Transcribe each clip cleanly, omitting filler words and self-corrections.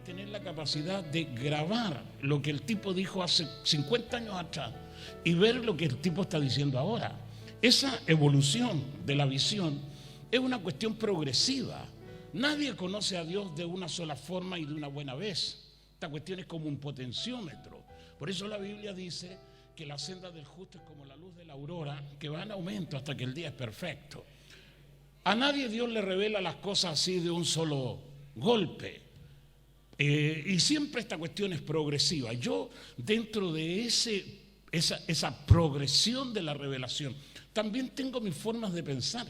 tener la capacidad de grabar lo que el tipo dijo hace 50 años atrás y ver lo que el tipo está diciendo ahora. Esa evolución de la visión es una cuestión progresiva. Nadie conoce a Dios de una sola forma y de una buena vez. Esta cuestión es como un potenciómetro. Por eso la Biblia dice que la senda del justo es como la luz de la aurora, que va en aumento hasta que el día es perfecto. A nadie Dios le revela las cosas así de un solo golpe. Y siempre esta cuestión es progresiva. Yo, dentro de esa progresión de la revelación, también tengo mis formas de pensar.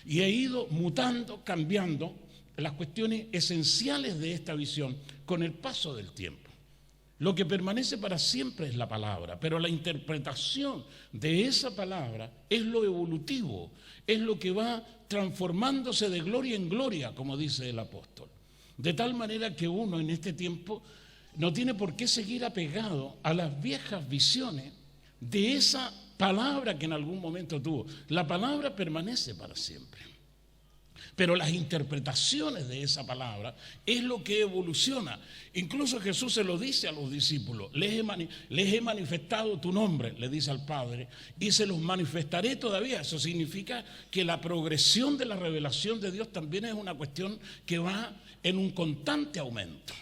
Y he ido mutando, cambiando las cuestiones esenciales de esta visión con el paso del tiempo. Lo que permanece para siempre es la palabra, pero la interpretación de esa palabra es lo evolutivo, es lo que va transformándose de gloria en gloria, como dice el apóstol. De tal manera que uno en este tiempo no tiene por qué seguir apegado a las viejas visiones de esa palabra que en algún momento tuvo. La palabra permanece para siempre. Pero las interpretaciones de esa palabra es lo que evoluciona. Incluso Jesús se lo dice a los discípulos: les he manifestado tu nombre, le dice al Padre, y se los manifestaré todavía. Eso significa que la progresión de la revelación de Dios también es una cuestión que va en un constante aumento.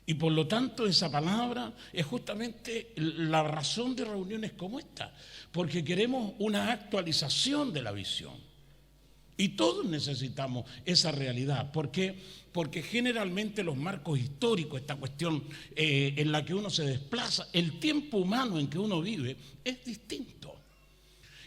Y por lo tanto esa palabra es justamente la razón de reuniones como esta, porque queremos una actualización de la visión. Y todos necesitamos esa realidad. ¿Por qué? Porque generalmente los marcos históricos, esta cuestión en la que uno se desplaza, el tiempo humano en que uno vive es distinto.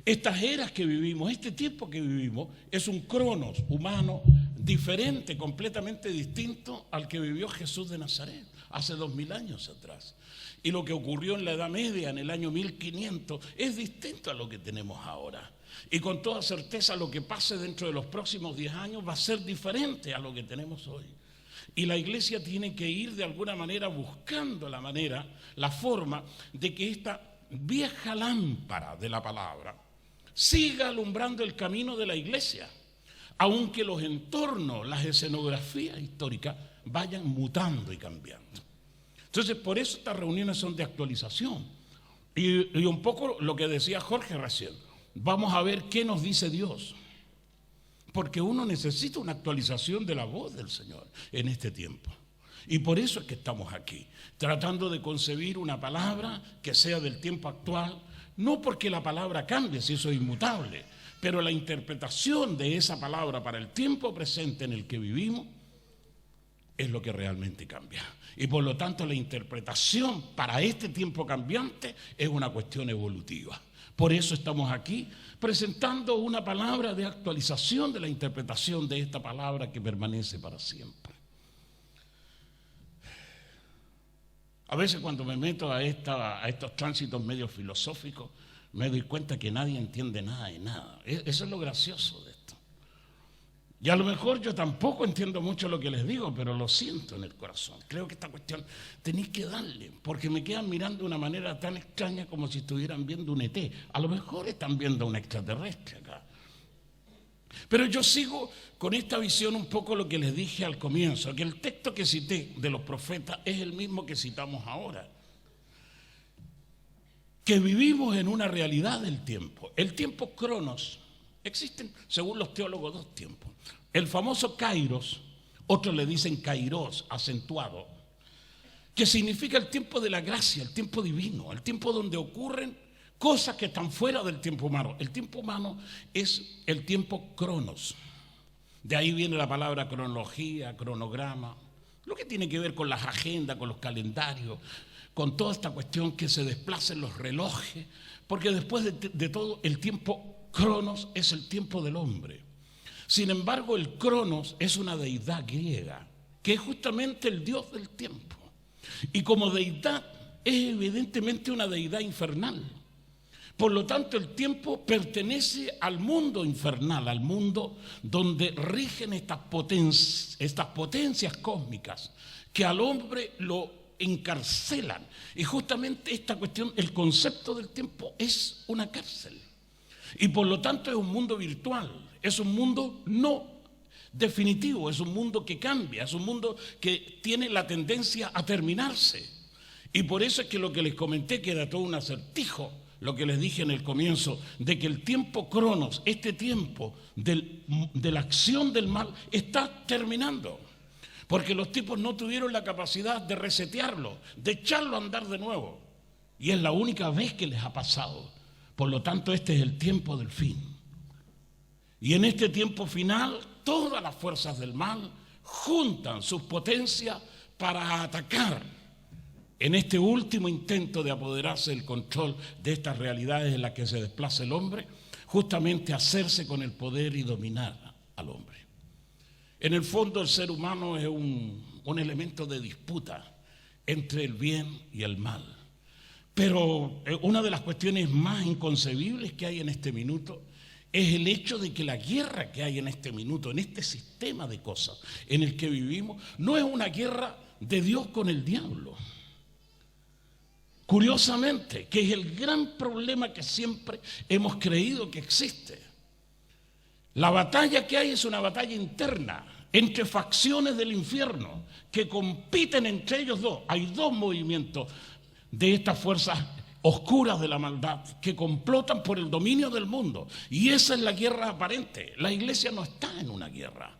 Estas eras que vivimos, este tiempo que vivimos, es un cronos humano diferente, completamente distinto al que vivió Jesús de Nazaret hace 2000 años atrás. Y lo que ocurrió en la Edad Media, en el año 1500, es distinto a lo que tenemos ahora. Y con toda certeza lo que pase dentro de los próximos 10 años va a ser diferente a lo que tenemos hoy. Y la iglesia tiene que ir de alguna manera buscando la forma de que esta vieja lámpara de la palabra siga alumbrando el camino de la iglesia, aunque los entornos, las escenografías históricas vayan mutando y cambiando. Entonces, por eso estas reuniones son de actualización. Y un poco lo que decía Jorge recién. Vamos a ver qué nos dice Dios, porque uno necesita una actualización de la voz del Señor en este tiempo. Y por eso es que estamos aquí, tratando de concebir una palabra que sea del tiempo actual, no porque la palabra cambie, si eso es inmutable, pero la interpretación de esa palabra para el tiempo presente en el que vivimos es lo que realmente cambia. Y por lo tanto la interpretación para este tiempo cambiante es una cuestión evolutiva. Por eso estamos aquí presentando una palabra de actualización de la interpretación de esta palabra que permanece para siempre. A veces cuando me meto a estos tránsitos medio filosóficos, me doy cuenta que nadie entiende nada de nada. Eso es lo gracioso de esto. Y a lo mejor yo tampoco entiendo mucho lo que les digo, pero lo siento en el corazón. Creo que esta cuestión tenéis que darle, porque me quedan mirando de una manera tan extraña como si estuvieran viendo un ET. A lo mejor están viendo un extraterrestre acá. Pero yo sigo con esta visión un poco lo que les dije al comienzo, que el texto que cité de los profetas es el mismo que citamos ahora. Que vivimos en una realidad del tiempo. El tiempo cronos. Existen, según los teólogos, dos tiempos. El famoso kairos, otros le dicen kairos, acentuado, que significa el tiempo de la gracia, el tiempo divino, el tiempo donde ocurren cosas que están fuera del tiempo humano. El tiempo humano es el tiempo cronos. De ahí viene la palabra cronología, cronograma, lo que tiene que ver con las agendas, con los calendarios, con toda esta cuestión que se desplacen los relojes, porque después de todo el tiempo cronos es el tiempo del hombre. Sin embargo, el cronos es una deidad griega, que es justamente el dios del tiempo. Y como deidad es evidentemente una deidad infernal. Por lo tanto, el tiempo pertenece al mundo infernal, al mundo donde rigen estas potencias cósmicas que al hombre lo encarcelan. Y justamente esta cuestión, el concepto del tiempo es una cárcel. Y por lo tanto es un mundo virtual, es un mundo no definitivo, es un mundo que cambia, es un mundo que tiene la tendencia a terminarse. Y por eso es que lo que les comenté, que era todo un acertijo, lo que les dije en el comienzo, de que el tiempo cronos, este tiempo de la acción del mal, está terminando. Porque los tipos no tuvieron la capacidad de resetearlo, de echarlo a andar de nuevo. Y es la única vez que les ha pasado. Por lo tanto, este es el tiempo del fin. Y en este tiempo final, todas las fuerzas del mal juntan sus potencias para atacar en este último intento de apoderarse del control de estas realidades en las que se desplaza el hombre, justamente hacerse con el poder y dominar al hombre. En el fondo, el ser humano es un elemento de disputa entre el bien y el mal. Pero una de las cuestiones más inconcebibles que hay en este minuto es el hecho de que la guerra que hay en este minuto, en este sistema de cosas en el que vivimos, no es una guerra de Dios con el diablo. Curiosamente, que es el gran problema que siempre hemos creído que existe. La batalla que hay es una batalla interna entre facciones del infierno que compiten entre ellos dos. Hay dos movimientos de estas fuerzas oscuras de la maldad que complotan por el dominio del mundo. Y esa es la guerra aparente. La iglesia no está en una guerra.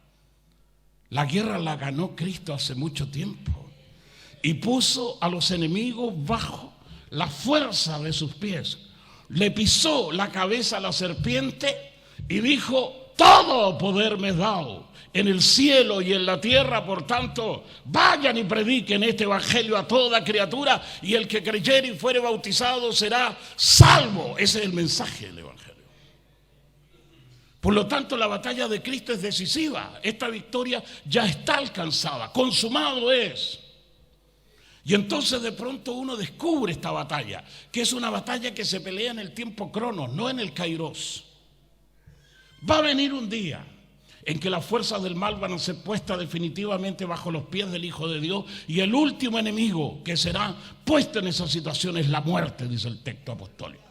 La guerra la ganó Cristo hace mucho tiempo y puso a los enemigos bajo la fuerza de sus pies. Le pisó la cabeza a la serpiente y dijo: todo poder me es dado en el cielo y en la tierra, por tanto, vayan y prediquen este evangelio a toda criatura, y el que creyere y fuere bautizado será salvo. Ese es el mensaje del evangelio. Por lo tanto, la batalla de Cristo es decisiva. Esta victoria ya está alcanzada, consumado es. Y entonces de pronto uno descubre esta batalla, que es una batalla que se pelea en el tiempo cronos, no en el kairos. Va a venir un día en que las fuerzas del mal van a ser puestas definitivamente bajo los pies del Hijo de Dios, y el último enemigo que será puesto en esa situación es la muerte, dice el texto apostólico.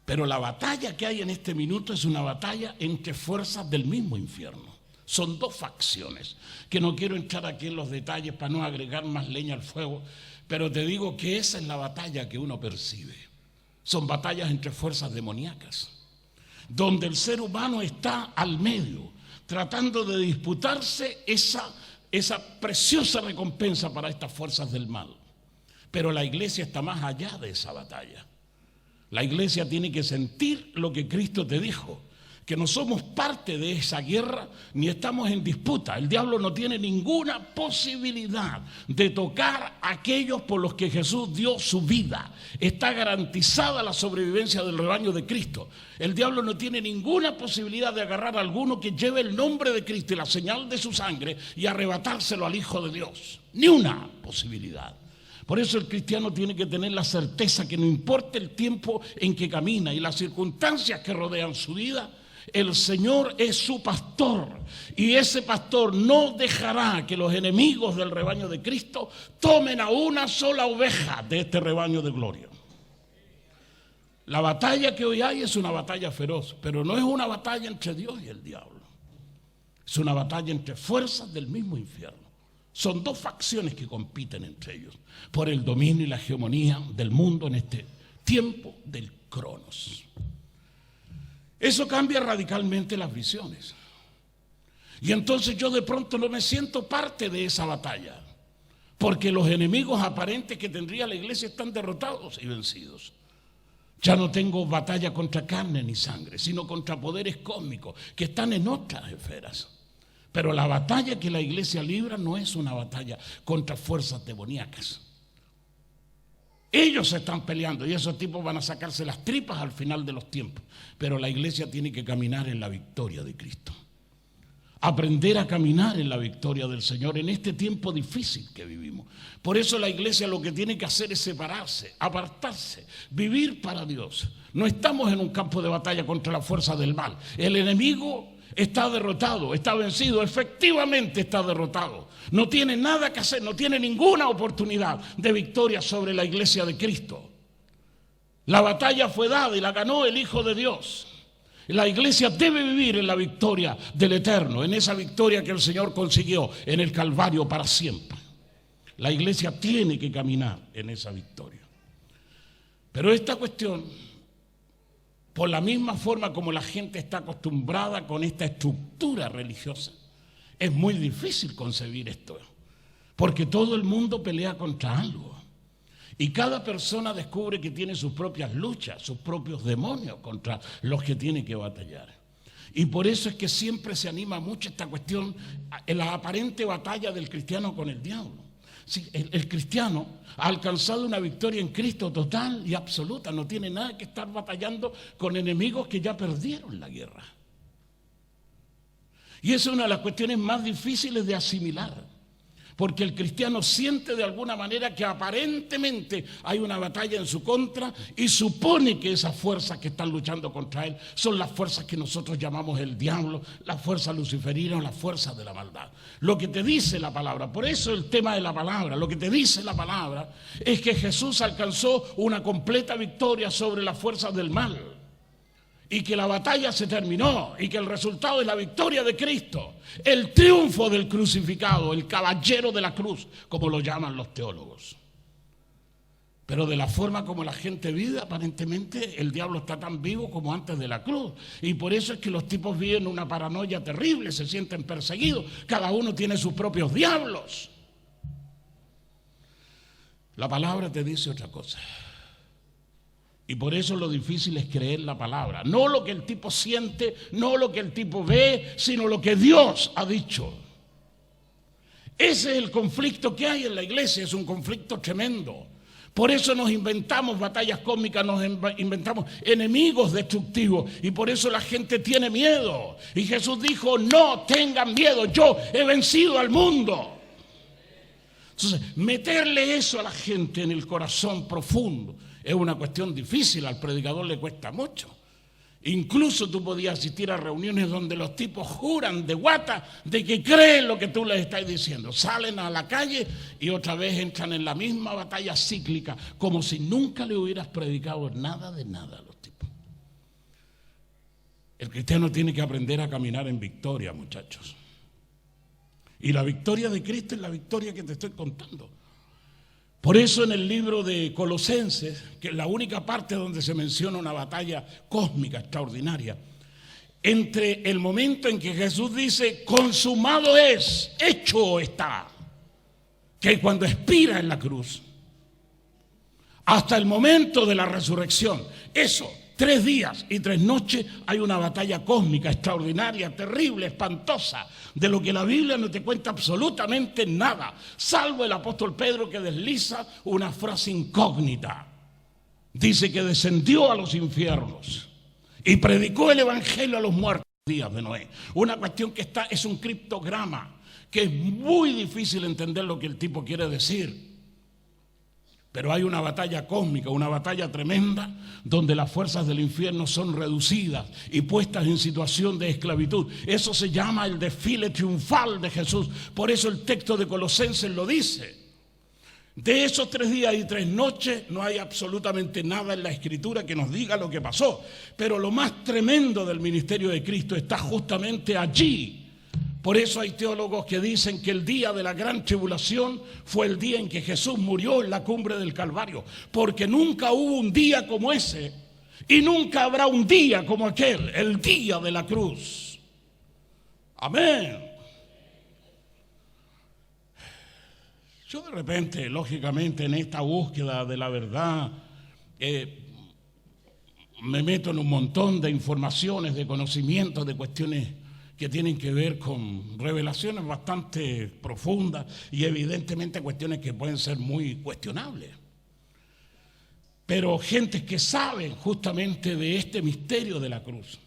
Pero la batalla que hay en este minuto es una batalla entre fuerzas del mismo infierno. Son dos facciones, que no quiero entrar aquí en los detalles para no agregar más leña al fuego, pero te digo que esa es la batalla que uno percibe. Son batallas entre fuerzas demoníacas, donde el ser humano está al medio, tratando de disputarse esa preciosa recompensa para estas fuerzas del mal. Pero la iglesia está más allá de esa batalla. La iglesia tiene que sentir lo que Cristo te dijo, que no somos parte de esa guerra ni estamos en disputa. El diablo no tiene ninguna posibilidad de tocar a aquellos por los que Jesús dio su vida. Está garantizada la sobrevivencia del rebaño de Cristo. El diablo no tiene ninguna posibilidad de agarrar a alguno que lleve el nombre de Cristo y la señal de su sangre y arrebatárselo al Hijo de Dios. Ni una posibilidad. Por eso el cristiano tiene que tener la certeza que no importa el tiempo en que camina y las circunstancias que rodean su vida, el Señor es su pastor, y ese pastor no dejará que los enemigos del rebaño de Cristo tomen a una sola oveja de este rebaño de gloria. La batalla que hoy hay es una batalla feroz, pero no es una batalla entre Dios y el diablo. Es una batalla entre fuerzas del mismo infierno. Son dos facciones que compiten entre ellos por el dominio y la hegemonía del mundo en este tiempo del cronos. Eso cambia radicalmente las visiones. Y entonces yo de pronto no me siento parte de esa batalla, porque los enemigos aparentes que tendría la iglesia están derrotados y vencidos. Ya no tengo batalla contra carne ni sangre, sino contra poderes cósmicos que están en otras esferas. Pero la batalla que la iglesia libra no es una batalla contra fuerzas demoníacas. Ellos se están peleando y esos tipos van a sacarse las tripas al final de los tiempos. Pero la iglesia tiene que caminar en la victoria de Cristo. Aprender a caminar en la victoria del Señor en este tiempo difícil que vivimos. Por eso la iglesia lo que tiene que hacer es separarse, apartarse, vivir para Dios. No estamos en un campo de batalla contra la fuerza del mal. El enemigo está derrotado, está vencido, efectivamente está derrotado. No tiene nada que hacer, no tiene ninguna oportunidad de victoria sobre la iglesia de Cristo. La batalla fue dada y la ganó el Hijo de Dios. La iglesia debe vivir en la victoria del Eterno, en esa victoria que el Señor consiguió en el Calvario para siempre. La iglesia tiene que caminar en esa victoria. Pero esta cuestión, por la misma forma como la gente está acostumbrada con esta estructura religiosa, es muy difícil concebir esto, porque todo el mundo pelea contra algo. Y cada persona descubre que tiene sus propias luchas, sus propios demonios contra los que tiene que batallar. Y por eso es que siempre se anima mucho esta cuestión, en la aparente batalla del cristiano con el diablo. Sí, el cristiano ha alcanzado una victoria en Cristo total y absoluta, no tiene nada que estar batallando con enemigos que ya perdieron la guerra. Y esa es una de las cuestiones más difíciles de asimilar. Porque el cristiano siente de alguna manera que aparentemente hay una batalla en su contra y supone que esas fuerzas que están luchando contra él son las fuerzas que nosotros llamamos el diablo, las fuerzas luciferinas, las fuerzas de la maldad. Lo que te dice la palabra, por eso el tema de la palabra, lo que te dice la palabra es que Jesús alcanzó una completa victoria sobre las fuerzas del mal. Y que la batalla se terminó y que el resultado es la victoria de Cristo, el triunfo del crucificado, el caballero de la cruz, como lo llaman los teólogos. Pero de la forma como la gente vive, aparentemente el diablo está tan vivo como antes de la cruz. Y por eso es que los tipos viven una paranoia terrible, se sienten perseguidos, cada uno tiene sus propios diablos. La palabra te dice otra cosa. Y por eso lo difícil es creer la palabra. No lo que el tipo siente, no lo que el tipo ve, sino lo que Dios ha dicho. Ese es el conflicto que hay en la iglesia, es un conflicto tremendo. Por eso nos inventamos batallas cósmicas, nos inventamos enemigos destructivos. Y por eso la gente tiene miedo. Y Jesús dijo, no tengan miedo, yo he vencido al mundo. Entonces, meterle eso a la gente en el corazón profundo es una cuestión difícil, al predicador le cuesta mucho. Incluso tú podías asistir a reuniones donde los tipos juran de guata de que creen lo que tú les estás diciendo. Salen a la calle y otra vez entran en la misma batalla cíclica, como si nunca le hubieras predicado nada de nada a los tipos. El cristiano tiene que aprender a caminar en victoria, muchachos. Y la victoria de Cristo es la victoria que te estoy contando. Por eso en el libro de Colosenses, que es la única parte donde se menciona una batalla cósmica extraordinaria, entre el momento en que Jesús dice, consumado es, hecho está, que cuando expira en la cruz, hasta el momento de la resurrección, eso, 3 días y 3 noches, hay una batalla cósmica extraordinaria, terrible, espantosa, de lo que la Biblia no te cuenta absolutamente nada, salvo el apóstol Pedro que desliza una frase incógnita. Dice que descendió a los infiernos y predicó el evangelio a los muertos días de Noé. Una cuestión que es un criptograma, que es muy difícil entender lo que el tipo quiere decir. Pero hay una batalla cósmica, una batalla tremenda, donde las fuerzas del infierno son reducidas y puestas en situación de esclavitud. Eso se llama el desfile triunfal de Jesús. Por eso el texto de Colosenses lo dice. De esos 3 días y 3 noches no hay absolutamente nada en la Escritura que nos diga lo que pasó. Pero lo más tremendo del ministerio de Cristo está justamente allí. Por eso hay teólogos que dicen que el día de la gran tribulación fue el día en que Jesús murió en la cumbre del Calvario, porque nunca hubo un día como ese y nunca habrá un día como aquel, el día de la cruz. Amén. Yo de repente, lógicamente, en esta búsqueda de la verdad, me meto en un montón de informaciones, de conocimientos, de cuestiones que tienen que ver con revelaciones bastante profundas y evidentemente cuestiones que pueden ser muy cuestionables. Pero gentes que saben justamente de este misterio de la cruz,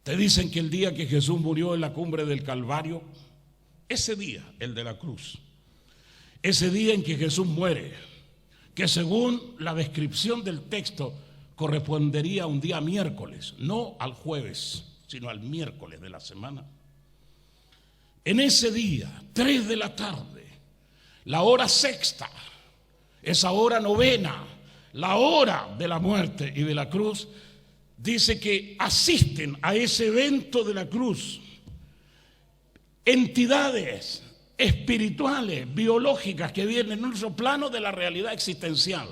te dicen que el día que Jesús murió en la cumbre del Calvario, ese día, el de la cruz, ese día en que Jesús muere, que según la descripción del texto correspondería a un día miércoles, no al jueves, sino al miércoles de la semana. En ese día, 3 de la tarde, la hora sexta, esa hora novena, la hora de la muerte y de la cruz, dice que asisten a ese evento de la cruz entidades espirituales, biológicas, que vienen en otro plano de la realidad existencial,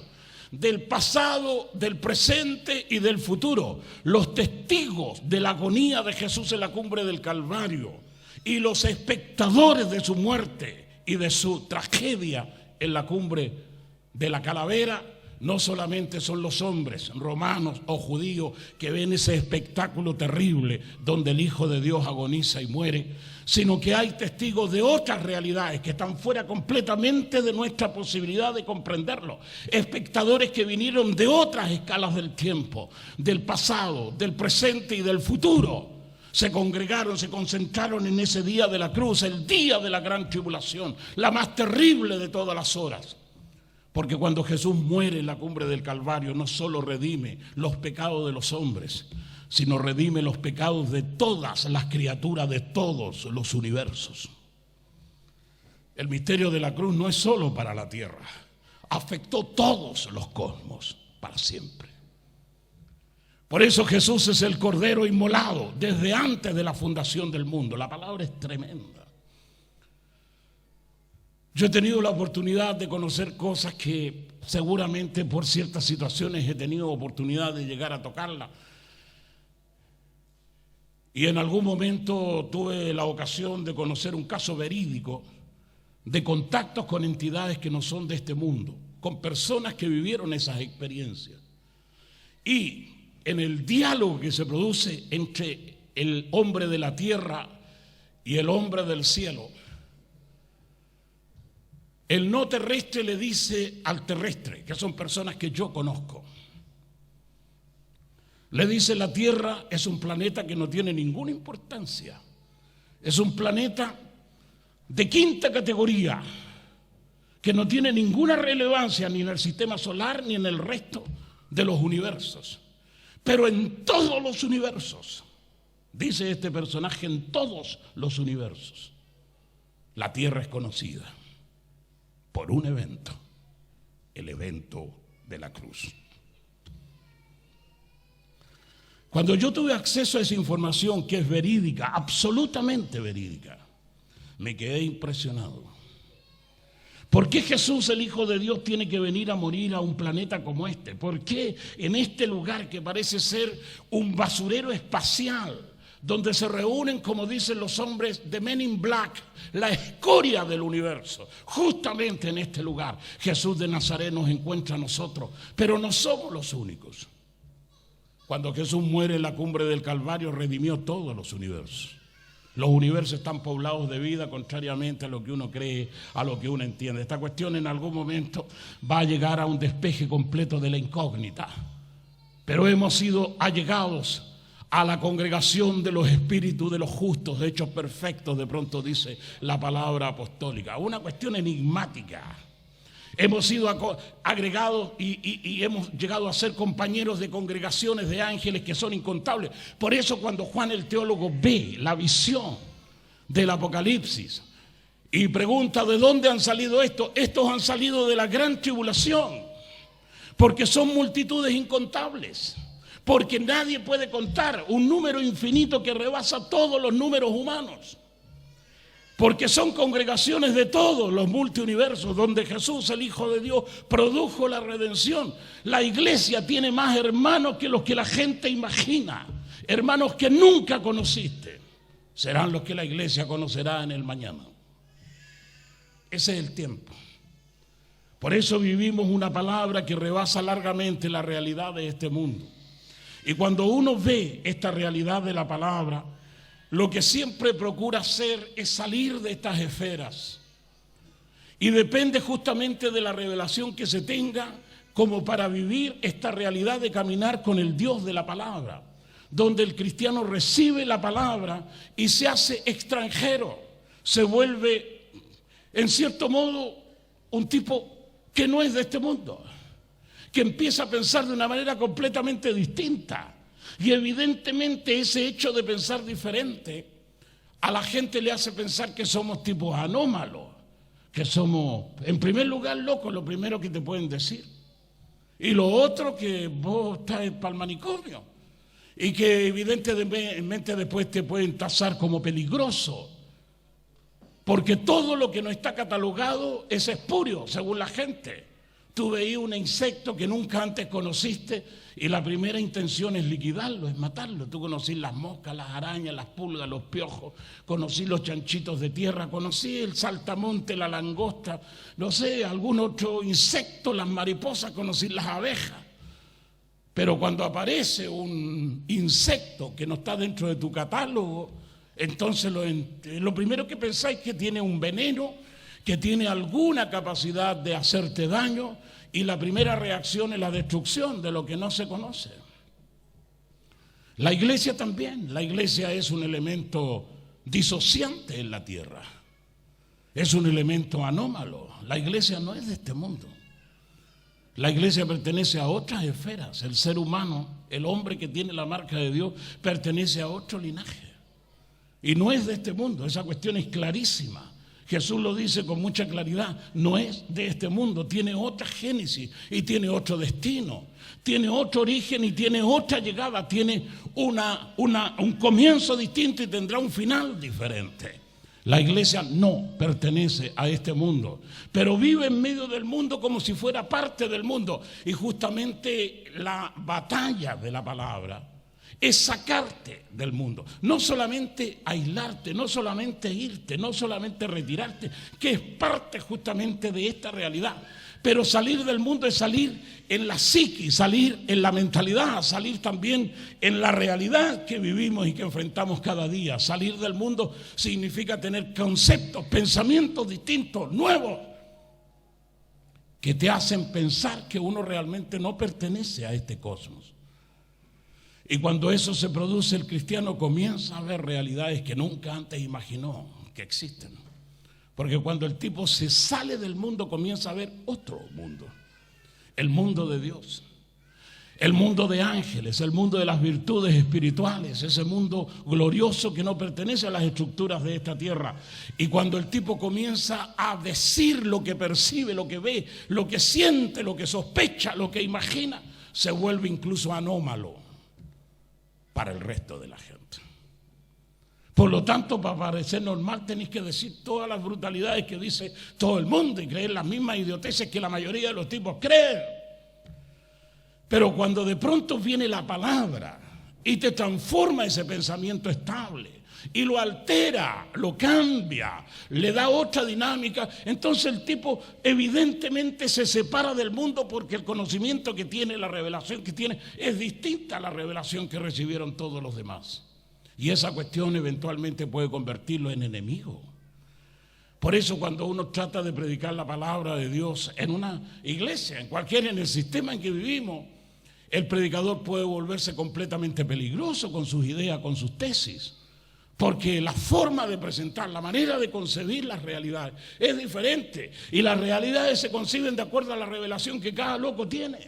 del pasado, del presente y del futuro, los testigos de la agonía de Jesús en la cumbre del Calvario y los espectadores de su muerte y de su tragedia en la cumbre de la calavera. No solamente son los hombres romanos o judíos que ven ese espectáculo terrible donde el Hijo de Dios agoniza y muere, sino que hay testigos de otras realidades que están fuera completamente de nuestra posibilidad de comprenderlo. Espectadores que vinieron de otras escalas del tiempo, del pasado, del presente y del futuro. Se congregaron, se concentraron en ese día de la cruz, el día de la gran tribulación, la más terrible de todas las horas. Porque cuando Jesús muere en la cumbre del Calvario, no solo redime los pecados de los hombres, sino redime los pecados de todas las criaturas de todos los universos. El misterio de la cruz no es solo para la tierra, afectó todos los cosmos para siempre. Por eso Jesús es el Cordero inmolado desde antes de la fundación del mundo. La palabra es tremenda. Yo he tenido la oportunidad de conocer cosas que seguramente por ciertas situaciones he tenido oportunidad de llegar a tocarlas. Y en algún momento tuve la ocasión de conocer un caso verídico de contactos con entidades que no son de este mundo, con personas que vivieron esas experiencias. Y en el diálogo que se produce entre el hombre de la tierra y el hombre del cielo, el no terrestre le dice al terrestre, que son personas que yo conozco, le dice: la Tierra es un planeta que no tiene ninguna importancia, es un planeta de quinta categoría, que no tiene ninguna relevancia ni en el sistema solar ni en el resto de los universos. Pero en todos los universos, dice este personaje, en todos los universos, la Tierra es conocida por un evento, el evento de la cruz. Cuando yo tuve acceso a esa información, que es verídica, absolutamente verídica, me quedé impresionado. ¿Por qué Jesús, el Hijo de Dios, tiene que venir a morir a un planeta como este? ¿Por qué en este lugar que parece ser un basurero espacial, donde se reúnen, como dicen los hombres de Men in Black, la escoria del universo? Justamente en este lugar Jesús de Nazaret nos encuentra a nosotros, pero no somos los únicos. Cuando Jesús muere en la cumbre del Calvario, redimió todos los universos. Los universos están poblados de vida, contrariamente a lo que uno cree, a lo que uno entiende. Esta cuestión en algún momento va a llegar a un despeje completo de la incógnita, pero hemos sido allegados a la congregación de los espíritus de los justos, de hechos perfectos, de pronto dice la palabra apostólica. Una cuestión enigmática. Hemos sido agregados y hemos llegado a ser compañeros de congregaciones de ángeles que son incontables. Por eso cuando Juan el teólogo ve la visión del Apocalipsis y pregunta ¿de dónde han salido estos? Estos han salido de la gran tribulación, porque son multitudes incontables. Porque nadie puede contar un número infinito que rebasa todos los números humanos. Porque son congregaciones de todos los multiuniversos donde Jesús, el Hijo de Dios, produjo la redención. La iglesia tiene más hermanos que los que la gente imagina. Hermanos que nunca conociste. Serán los que la iglesia conocerá en el mañana. Ese es el tiempo. Por eso vivimos una palabra que rebasa largamente la realidad de este mundo. Y cuando uno ve esta realidad de la palabra, lo que siempre procura hacer es salir de estas esferas. Y depende justamente de la revelación que se tenga como para vivir esta realidad de caminar con el Dios de la palabra, donde el cristiano recibe la palabra y se hace extranjero, se vuelve en cierto modo un tipo que no es de este mundo, que empieza a pensar de una manera completamente distinta. Y evidentemente ese hecho de pensar diferente a la gente le hace pensar que somos tipos anómalos, que somos, en primer lugar, locos, lo primero que te pueden decir. Y lo otro, que vos estás para el manicomio. y que evidentemente después te pueden tasar como peligroso, porque todo lo que no está catalogado es espurio, según la gente. Tú veías un insecto que nunca antes conociste y la primera intención es liquidarlo, es matarlo. Tú conocí las moscas, las arañas, las pulgas, los piojos, conocí los chanchitos de tierra, conocí el saltamonte, la langosta, no sé, algún otro insecto, las mariposas, conocí las abejas. Pero cuando aparece un insecto que no está dentro de tu catálogo, entonces lo primero que pensáis es que tiene un veneno, que tiene alguna capacidad de hacerte daño, y la primera reacción es la destrucción de lo que no se conoce. La iglesia también, la iglesia es un elemento disociante en la tierra, es un elemento anómalo. La iglesia no es de este mundo. La iglesia pertenece a otras esferas. El ser humano, el hombre que tiene la marca de Dios, pertenece a otro linaje y no es de este mundo. Esa cuestión es clarísima. Jesús lo dice con mucha claridad, no es de este mundo, tiene otra génesis y tiene otro destino, tiene otro origen y tiene otra llegada, tiene un comienzo distinto y tendrá un final diferente. La iglesia no pertenece a este mundo, pero vive en medio del mundo como si fuera parte del mundo, y justamente la batalla de la palabra es sacarte del mundo, no solamente aislarte, no solamente irte, no solamente retirarte, que es parte justamente de esta realidad. Pero salir del mundo es salir en la psiquis, salir en la mentalidad, salir también en la realidad que vivimos y que enfrentamos cada día. Salir del mundo significa tener conceptos, pensamientos distintos, nuevos, que te hacen pensar que uno realmente no pertenece a este cosmos. Y cuando eso se produce, el cristiano comienza a ver realidades que nunca antes imaginó que existen. Porque cuando el tipo se sale del mundo, comienza a ver otro mundo. El mundo de Dios, el mundo de ángeles, el mundo de las virtudes espirituales, ese mundo glorioso que no pertenece a las estructuras de esta tierra. Y cuando el tipo comienza a decir lo que percibe, lo que ve, lo que siente, lo que sospecha, lo que imagina, se vuelve incluso anómalo para el resto de la gente. Por lo tanto, para parecer normal tenéis que decir todas las brutalidades que dice todo el mundo y creer las mismas idioteces que la mayoría de los tipos creen. Pero cuando de pronto viene la palabra y te transforma ese pensamiento estable y lo altera, lo cambia, le da otra dinámica, entonces el tipo evidentemente se separa del mundo, porque el conocimiento que tiene, la revelación que tiene, es distinta a la revelación que recibieron todos los demás. Y esa cuestión eventualmente puede convertirlo en enemigo. Por eso cuando uno trata de predicar la palabra de Dios en una iglesia, en el sistema en que vivimos, el predicador puede volverse completamente peligroso con sus ideas, con sus tesis. Porque la forma de presentar, la manera de concebir las realidades es diferente. Y las realidades se conciben de acuerdo a la revelación que cada loco tiene.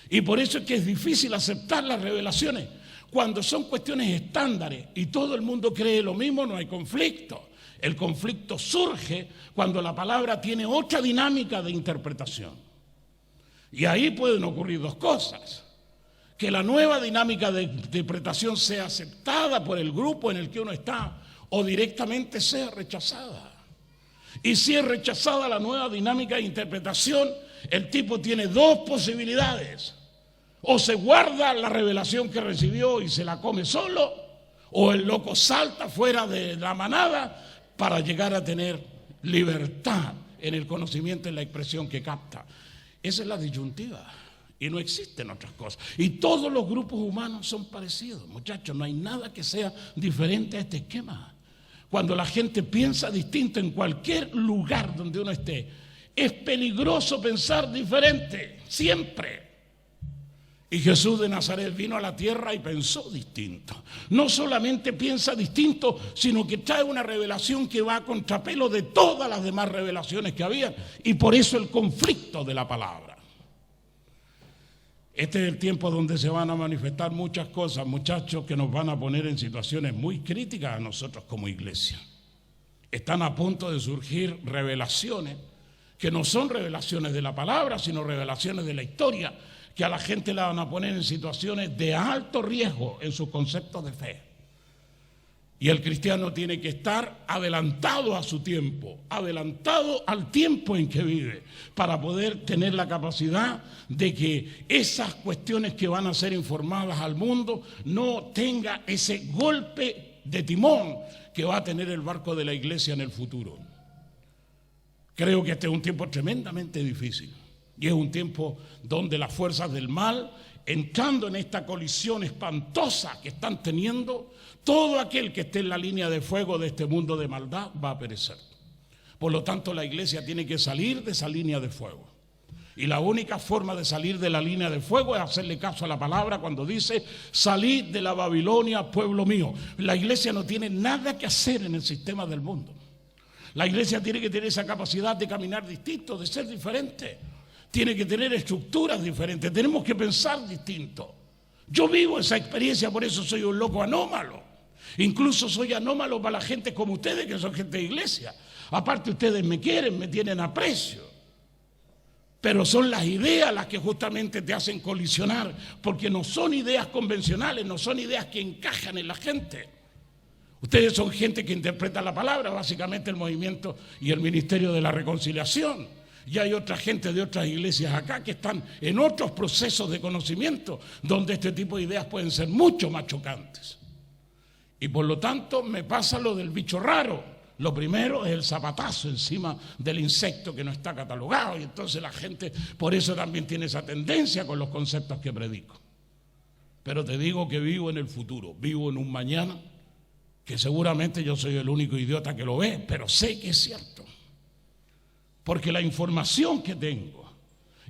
Y por eso es que es difícil aceptar las revelaciones. Cuando son cuestiones estándares y todo el mundo cree lo mismo, no hay conflicto. El conflicto surge cuando la palabra tiene otra dinámica de interpretación. Y ahí pueden ocurrir dos cosas: que la nueva dinámica de interpretación sea aceptada por el grupo en el que uno está, o directamente sea rechazada. Y si es rechazada la nueva dinámica de interpretación, el tipo tiene dos posibilidades: o se guarda la revelación que recibió y se la come solo, o el loco salta fuera de la manada para llegar a tener libertad en el conocimiento y en la expresión que capta. Esa es la disyuntiva. Y no existen otras cosas. Y todos los grupos humanos son parecidos, muchachos. No hay nada que sea diferente a este esquema. Cuando la gente piensa distinto en cualquier lugar donde uno esté, es peligroso pensar diferente, siempre. Y Jesús de Nazaret vino a la tierra y pensó distinto. No solamente piensa distinto, sino que trae una revelación que va a contrapelo de todas las demás revelaciones que había. Y por eso el conflicto de la palabra. Este es el tiempo donde se van a manifestar muchas cosas, muchachos, que nos van a poner en situaciones muy críticas a nosotros como iglesia. Están a punto de surgir revelaciones que no son revelaciones de la palabra, sino revelaciones de la historia, que a la gente la van a poner en situaciones de alto riesgo en sus conceptos de fe. Y el cristiano tiene que estar adelantado a su tiempo, adelantado al tiempo en que vive, para poder tener la capacidad de que esas cuestiones que van a ser informadas al mundo no tenga ese golpe de timón que va a tener el barco de la iglesia en el futuro. Creo que este es un tiempo tremendamente difícil y es un tiempo donde las fuerzas del mal, entrando en esta colisión espantosa que están teniendo, todo aquel que esté en la línea de fuego de este mundo de maldad va a perecer. Por lo tanto, la iglesia tiene que salir de esa línea de fuego. Y la única forma de salir de la línea de fuego es hacerle caso a la palabra cuando dice: salid de la Babilonia, pueblo mío. La iglesia no tiene nada que hacer en el sistema del mundo. La iglesia tiene que tener esa capacidad de caminar distinto, de ser diferente. Tiene que tener estructuras diferentes. Tenemos que pensar distinto. Yo vivo esa experiencia, por eso soy un loco anómalo. Incluso soy anómalo para la gente como ustedes, que son gente de iglesia. Aparte, ustedes me quieren, me tienen aprecio. Pero son las ideas las que justamente te hacen colisionar, porque no son ideas convencionales, no son ideas que encajan en la gente. Ustedes son gente que interpreta la palabra, básicamente el movimiento y el ministerio de la reconciliación. Y hay otra gente de otras iglesias acá que están en otros procesos de conocimiento, donde este tipo de ideas pueden ser mucho más chocantes. Y por lo tanto me pasa lo del bicho raro. Lo primero es el zapatazo encima del insecto que no está catalogado, y entonces la gente por eso también tiene esa tendencia con los conceptos que predico. Pero te digo que vivo en el futuro, vivo en un mañana que seguramente yo soy el único idiota que lo ve, pero sé que es cierto. Porque la información que tengo,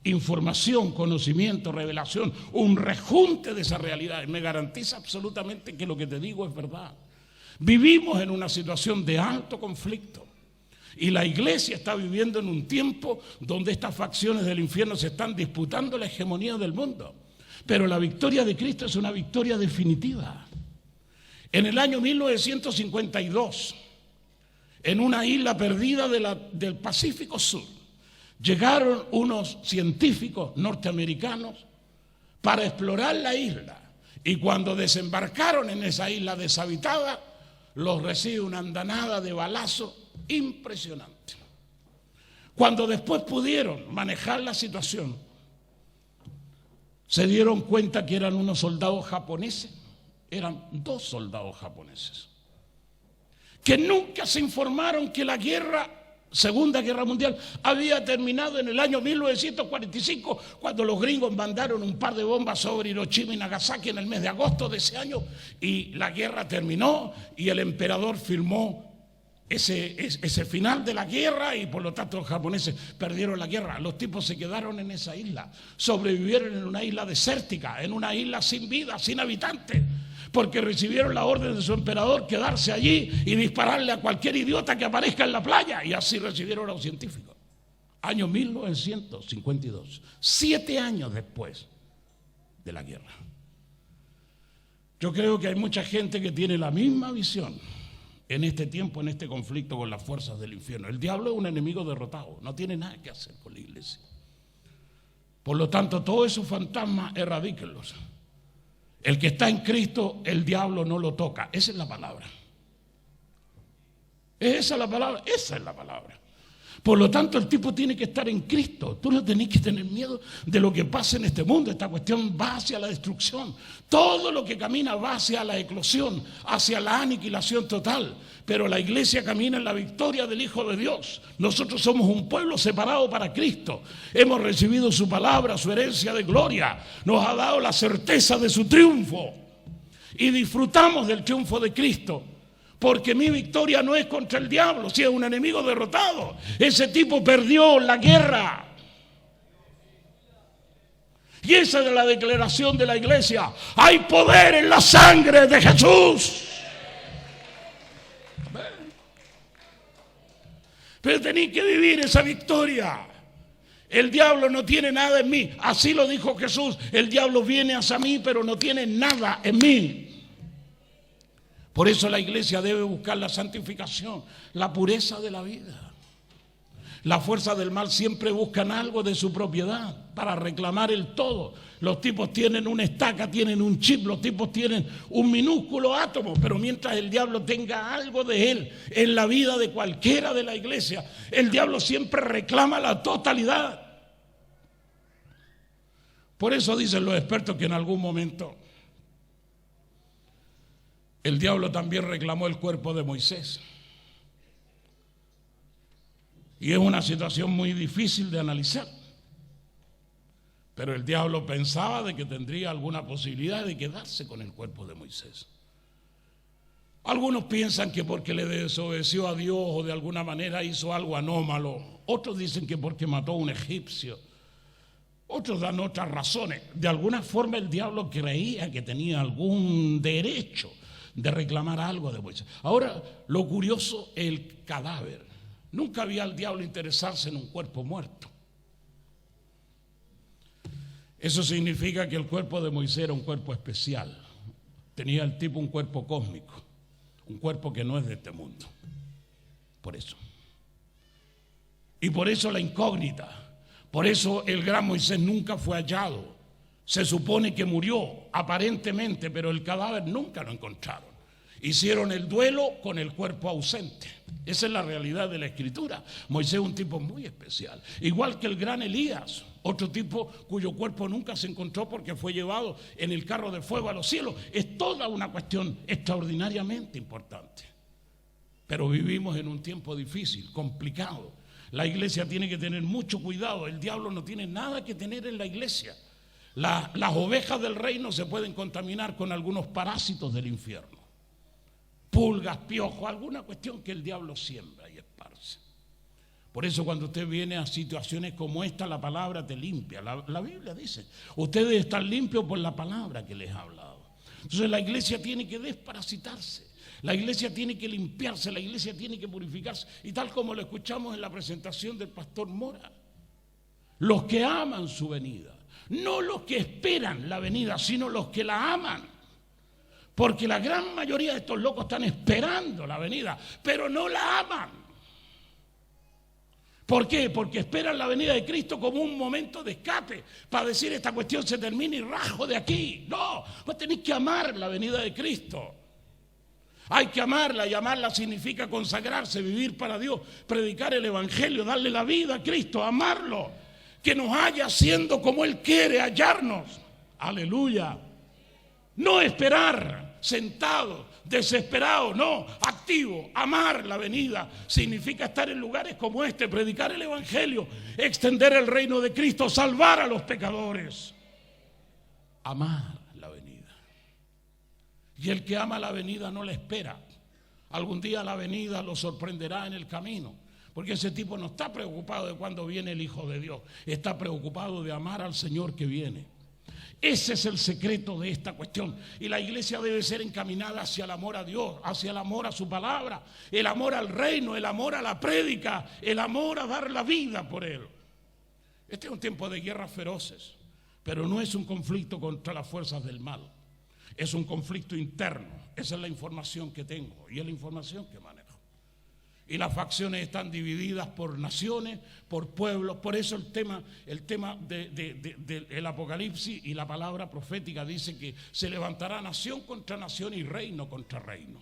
información, conocimiento, revelación, un rejunte de esas realidades, me garantiza absolutamente que lo que te digo es verdad. Vivimos en una situación de alto conflicto y la iglesia está viviendo en un tiempo donde estas facciones del infierno se están disputando la hegemonía del mundo. Pero la victoria de Cristo es una victoria definitiva. En el año 1952, en una isla perdida del Pacífico Sur, llegaron unos científicos norteamericanos para explorar la isla, y cuando desembarcaron en esa isla deshabitada, los recibe una andanada de balazos impresionante. Cuando después pudieron manejar la situación, se dieron cuenta que eran unos soldados japoneses, eran 2 soldados japoneses, que nunca se informaron que la Segunda Guerra Mundial había terminado en el año 1945, cuando los gringos mandaron un par de bombas sobre Hiroshima y Nagasaki en el mes de agosto de ese año, y la guerra terminó y el emperador firmó ese final de la guerra, y por lo tanto los japoneses perdieron la guerra. Los tipos se quedaron en esa isla, sobrevivieron en una isla desértica, en una isla sin vida, sin habitantes, porque recibieron la orden de su emperador quedarse allí y dispararle a cualquier idiota que aparezca en la playa, y así recibieron a los científicos. Año 1952, 7 años después de la guerra. Yo creo que hay mucha gente que tiene la misma visión en este tiempo, en este conflicto con las fuerzas del infierno. El diablo es un enemigo derrotado, no tiene nada que hacer con la iglesia. Por lo tanto, todos esos fantasmas, erradíquenlos. El que está en Cristo, el diablo no lo toca. Esa es la palabra. Esa es la palabra, esa es la palabra. Por lo tanto, el tipo tiene que estar en Cristo. Tú no tenés que tener miedo de lo que pasa en este mundo. Esta cuestión va hacia la destrucción. Todo lo que camina va hacia la eclosión, hacia la aniquilación total. Pero la iglesia camina en la victoria del Hijo de Dios. Nosotros somos un pueblo separado para Cristo. Hemos recibido su palabra, su herencia de gloria. Nos ha dado la certeza de su triunfo. Y disfrutamos del triunfo de Cristo. Porque mi victoria no es contra el diablo, si es un enemigo derrotado. Ese tipo perdió la guerra. Y esa es la declaración de la iglesia. Hay poder en la sangre de Jesús. Pero tenéis que vivir esa victoria. El diablo no tiene nada en mí. Así lo dijo Jesús. El diablo viene hacia mí, pero no tiene nada en mí. Por eso la iglesia debe buscar la santificación, la pureza de la vida. Las fuerzas del mal siempre buscan algo de su propiedad para reclamar el todo. Los tipos tienen una estaca, tienen un chip, los tipos tienen un minúsculo átomo, pero mientras el diablo tenga algo de él en la vida de cualquiera de la iglesia, el diablo siempre reclama la totalidad. Por eso dicen los expertos que en algún momento el diablo también reclamó el cuerpo de Moisés. Y es una situación muy difícil de analizar. Pero el diablo pensaba de que tendría alguna posibilidad de quedarse con el cuerpo de Moisés. Algunos piensan que porque le desobedeció a Dios o de alguna manera hizo algo anómalo. Otros dicen que porque mató a un egipcio. Otros dan otras razones. De alguna forma el diablo creía que tenía algún derecho de reclamar algo de Moisés. Ahora, lo curioso, el cadáver. Nunca había al diablo interesarse en un cuerpo muerto. Eso significa que el cuerpo de Moisés era un cuerpo especial. Tenía el tipo un cuerpo cósmico, un cuerpo que no es de este mundo. Por eso. Y por eso la incógnita. Por eso el gran Moisés nunca fue hallado. Se supone que murió, aparentemente, pero el cadáver nunca lo encontraron. Hicieron el duelo con el cuerpo ausente. Esa es la realidad de la Escritura. Moisés es un tipo muy especial. Igual que el gran Elías, otro tipo cuyo cuerpo nunca se encontró porque fue llevado en el carro de fuego a los cielos. Es toda una cuestión extraordinariamente importante. Pero vivimos en un tiempo difícil, complicado. La iglesia tiene que tener mucho cuidado. El diablo no tiene nada que tener en la iglesia. Las ovejas del reino se pueden contaminar con algunos parásitos del infierno. Pulgas, piojos, alguna cuestión que el diablo siembra y esparce. Por eso cuando usted viene a situaciones como esta, la palabra te limpia. La Biblia dice, ustedes están limpios por la palabra que les ha hablado. Entonces la iglesia tiene que desparasitarse. La iglesia tiene que limpiarse, la iglesia tiene que purificarse. Y tal como lo escuchamos en la presentación del pastor Mora, los que aman su venida, no los que esperan la venida, sino los que la aman. Porque la gran mayoría de estos locos están esperando la venida, pero no la aman. ¿Por qué? Porque esperan la venida de Cristo como un momento de escape, para decir esta cuestión se termina y rajo de aquí. No, vos tenés que amar la venida de Cristo. Hay que amarla, y amarla significa consagrarse, vivir para Dios, predicar el evangelio, darle la vida a Cristo, amarlo, que nos haya siendo como Él quiere hallarnos. Aleluya. No esperar sentado, desesperado, no, activo. Amar la venida significa estar en lugares como este, predicar el evangelio, extender el reino de Cristo, salvar a los pecadores. Amar la venida. Y el que ama la venida no la espera. Algún día la venida lo sorprenderá en el camino. Porque ese tipo no está preocupado de cuándo viene el Hijo de Dios. Está preocupado de amar al Señor que viene. Ese es el secreto de esta cuestión. Y la iglesia debe ser encaminada hacia el amor a Dios, hacia el amor a su palabra, el amor al reino, el amor a la prédica, el amor a dar la vida por Él. Este es un tiempo de guerras feroces, pero no es un conflicto contra las fuerzas del mal. Es un conflicto interno. Esa es la información que tengo y es la información que manejo. Y las facciones están divididas por naciones, por pueblos. Por eso el tema del Apocalipsis y la palabra profética dice que se levantará nación contra nación y reino contra reino.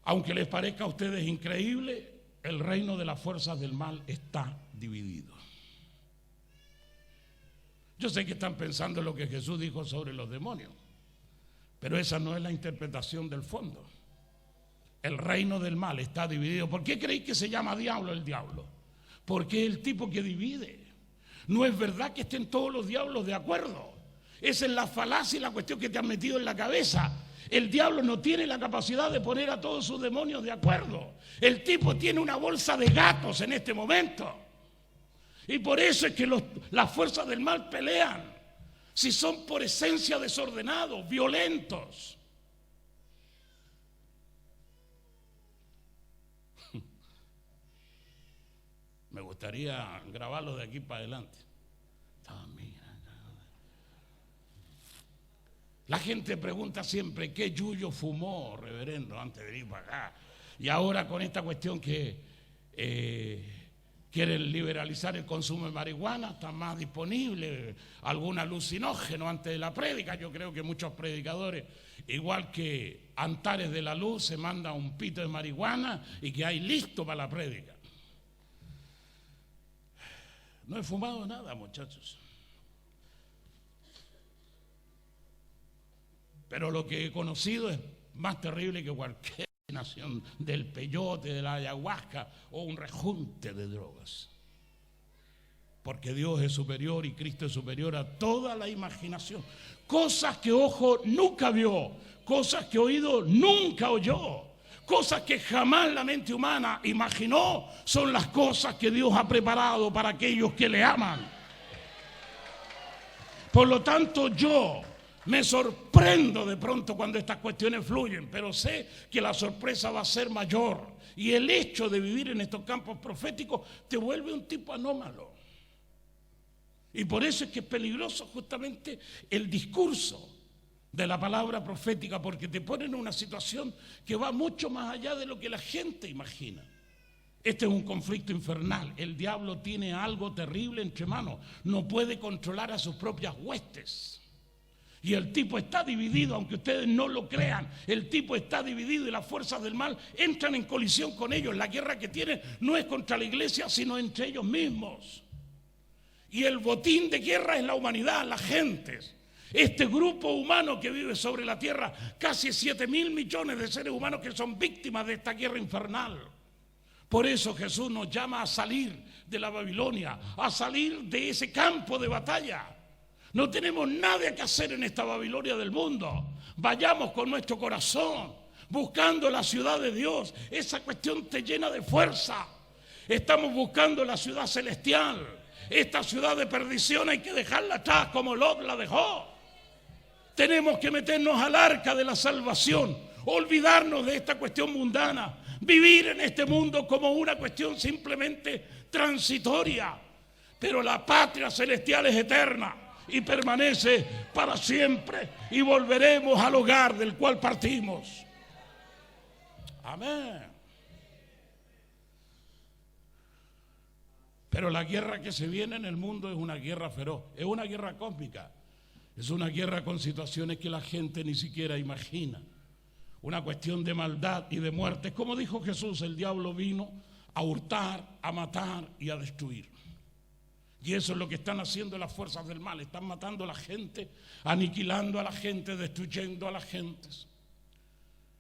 Aunque les parezca a ustedes increíble, el reino de las fuerzas del mal está dividido. Yo sé que están pensando en lo que Jesús dijo sobre los demonios, pero esa no es la interpretación del fondo. El reino del mal está dividido. ¿Por qué creéis que se llama diablo el diablo? Porque es el tipo que divide. No es verdad que estén todos los diablos de acuerdo. Esa es la falacia y la cuestión que te han metido en la cabeza. El diablo no tiene la capacidad de poner a todos sus demonios de acuerdo. El tipo tiene una bolsa de gatos en este momento. Y por eso es que las fuerzas del mal pelean. Si son por esencia desordenados, violentos. Me gustaría grabarlo de aquí para adelante. La gente pregunta siempre, ¿qué yuyo fumó, reverendo, antes de ir para acá? Y ahora con esta cuestión que quieren liberalizar el consumo de marihuana, está más disponible algún alucinógeno antes de la prédica. Yo creo que muchos predicadores, igual que Antares de la Luz, se manda un pito de marihuana y que hay listo para la prédica. No he fumado nada, muchachos. Pero lo que he conocido es más terrible que cualquier nación del peyote, de la ayahuasca o un rejunte de drogas. Porque Dios es superior y Cristo es superior a toda la imaginación. Cosas que ojo nunca vio, cosas que oído nunca oyó, cosas que jamás la mente humana imaginó, son las cosas que Dios ha preparado para aquellos que le aman. Por lo tanto, yo me sorprendo de pronto cuando estas cuestiones fluyen, pero sé que la sorpresa va a ser mayor. Y el hecho de vivir en estos campos proféticos te vuelve un tipo anómalo. Y por eso es que es peligroso justamente el discurso de la palabra profética, porque te pone en una situación que va mucho más allá de lo que la gente imagina. Este es un conflicto infernal. El diablo tiene algo terrible entre manos. No puede controlar a sus propias huestes. Y el tipo está dividido, aunque ustedes no lo crean. El tipo está dividido y las fuerzas del mal entran en colisión con ellos. La guerra que tienen no es contra la iglesia, sino entre ellos mismos. Y el botín de guerra es la humanidad, las gentes. Este grupo humano que vive sobre la tierra, casi 7.000 millones de seres humanos que son víctimas de esta guerra infernal. Por eso Jesús nos llama a salir de la Babilonia, a salir de ese campo de batalla. No tenemos nada que hacer en esta Babilonia del mundo. Vayamos con nuestro corazón, buscando la ciudad de Dios. Esa cuestión te llena de fuerza. Estamos buscando la ciudad celestial. Esta ciudad de perdición hay que dejarla atrás como Lot la dejó. Tenemos que meternos al arca de la salvación, olvidarnos de esta cuestión mundana, vivir en este mundo como una cuestión simplemente transitoria. Pero la patria celestial es eterna y permanece para siempre, y volveremos al hogar del cual partimos. Amén. Pero la guerra que se viene en el mundo es una guerra feroz, es una guerra cósmica, es una guerra con situaciones que la gente ni siquiera imagina, una cuestión de maldad y de muerte. Como dijo Jesús, el diablo vino a hurtar, a matar y a destruir. Y eso es lo que están haciendo las fuerzas del mal. Están matando a la gente, aniquilando a la gente, destruyendo a las gentes.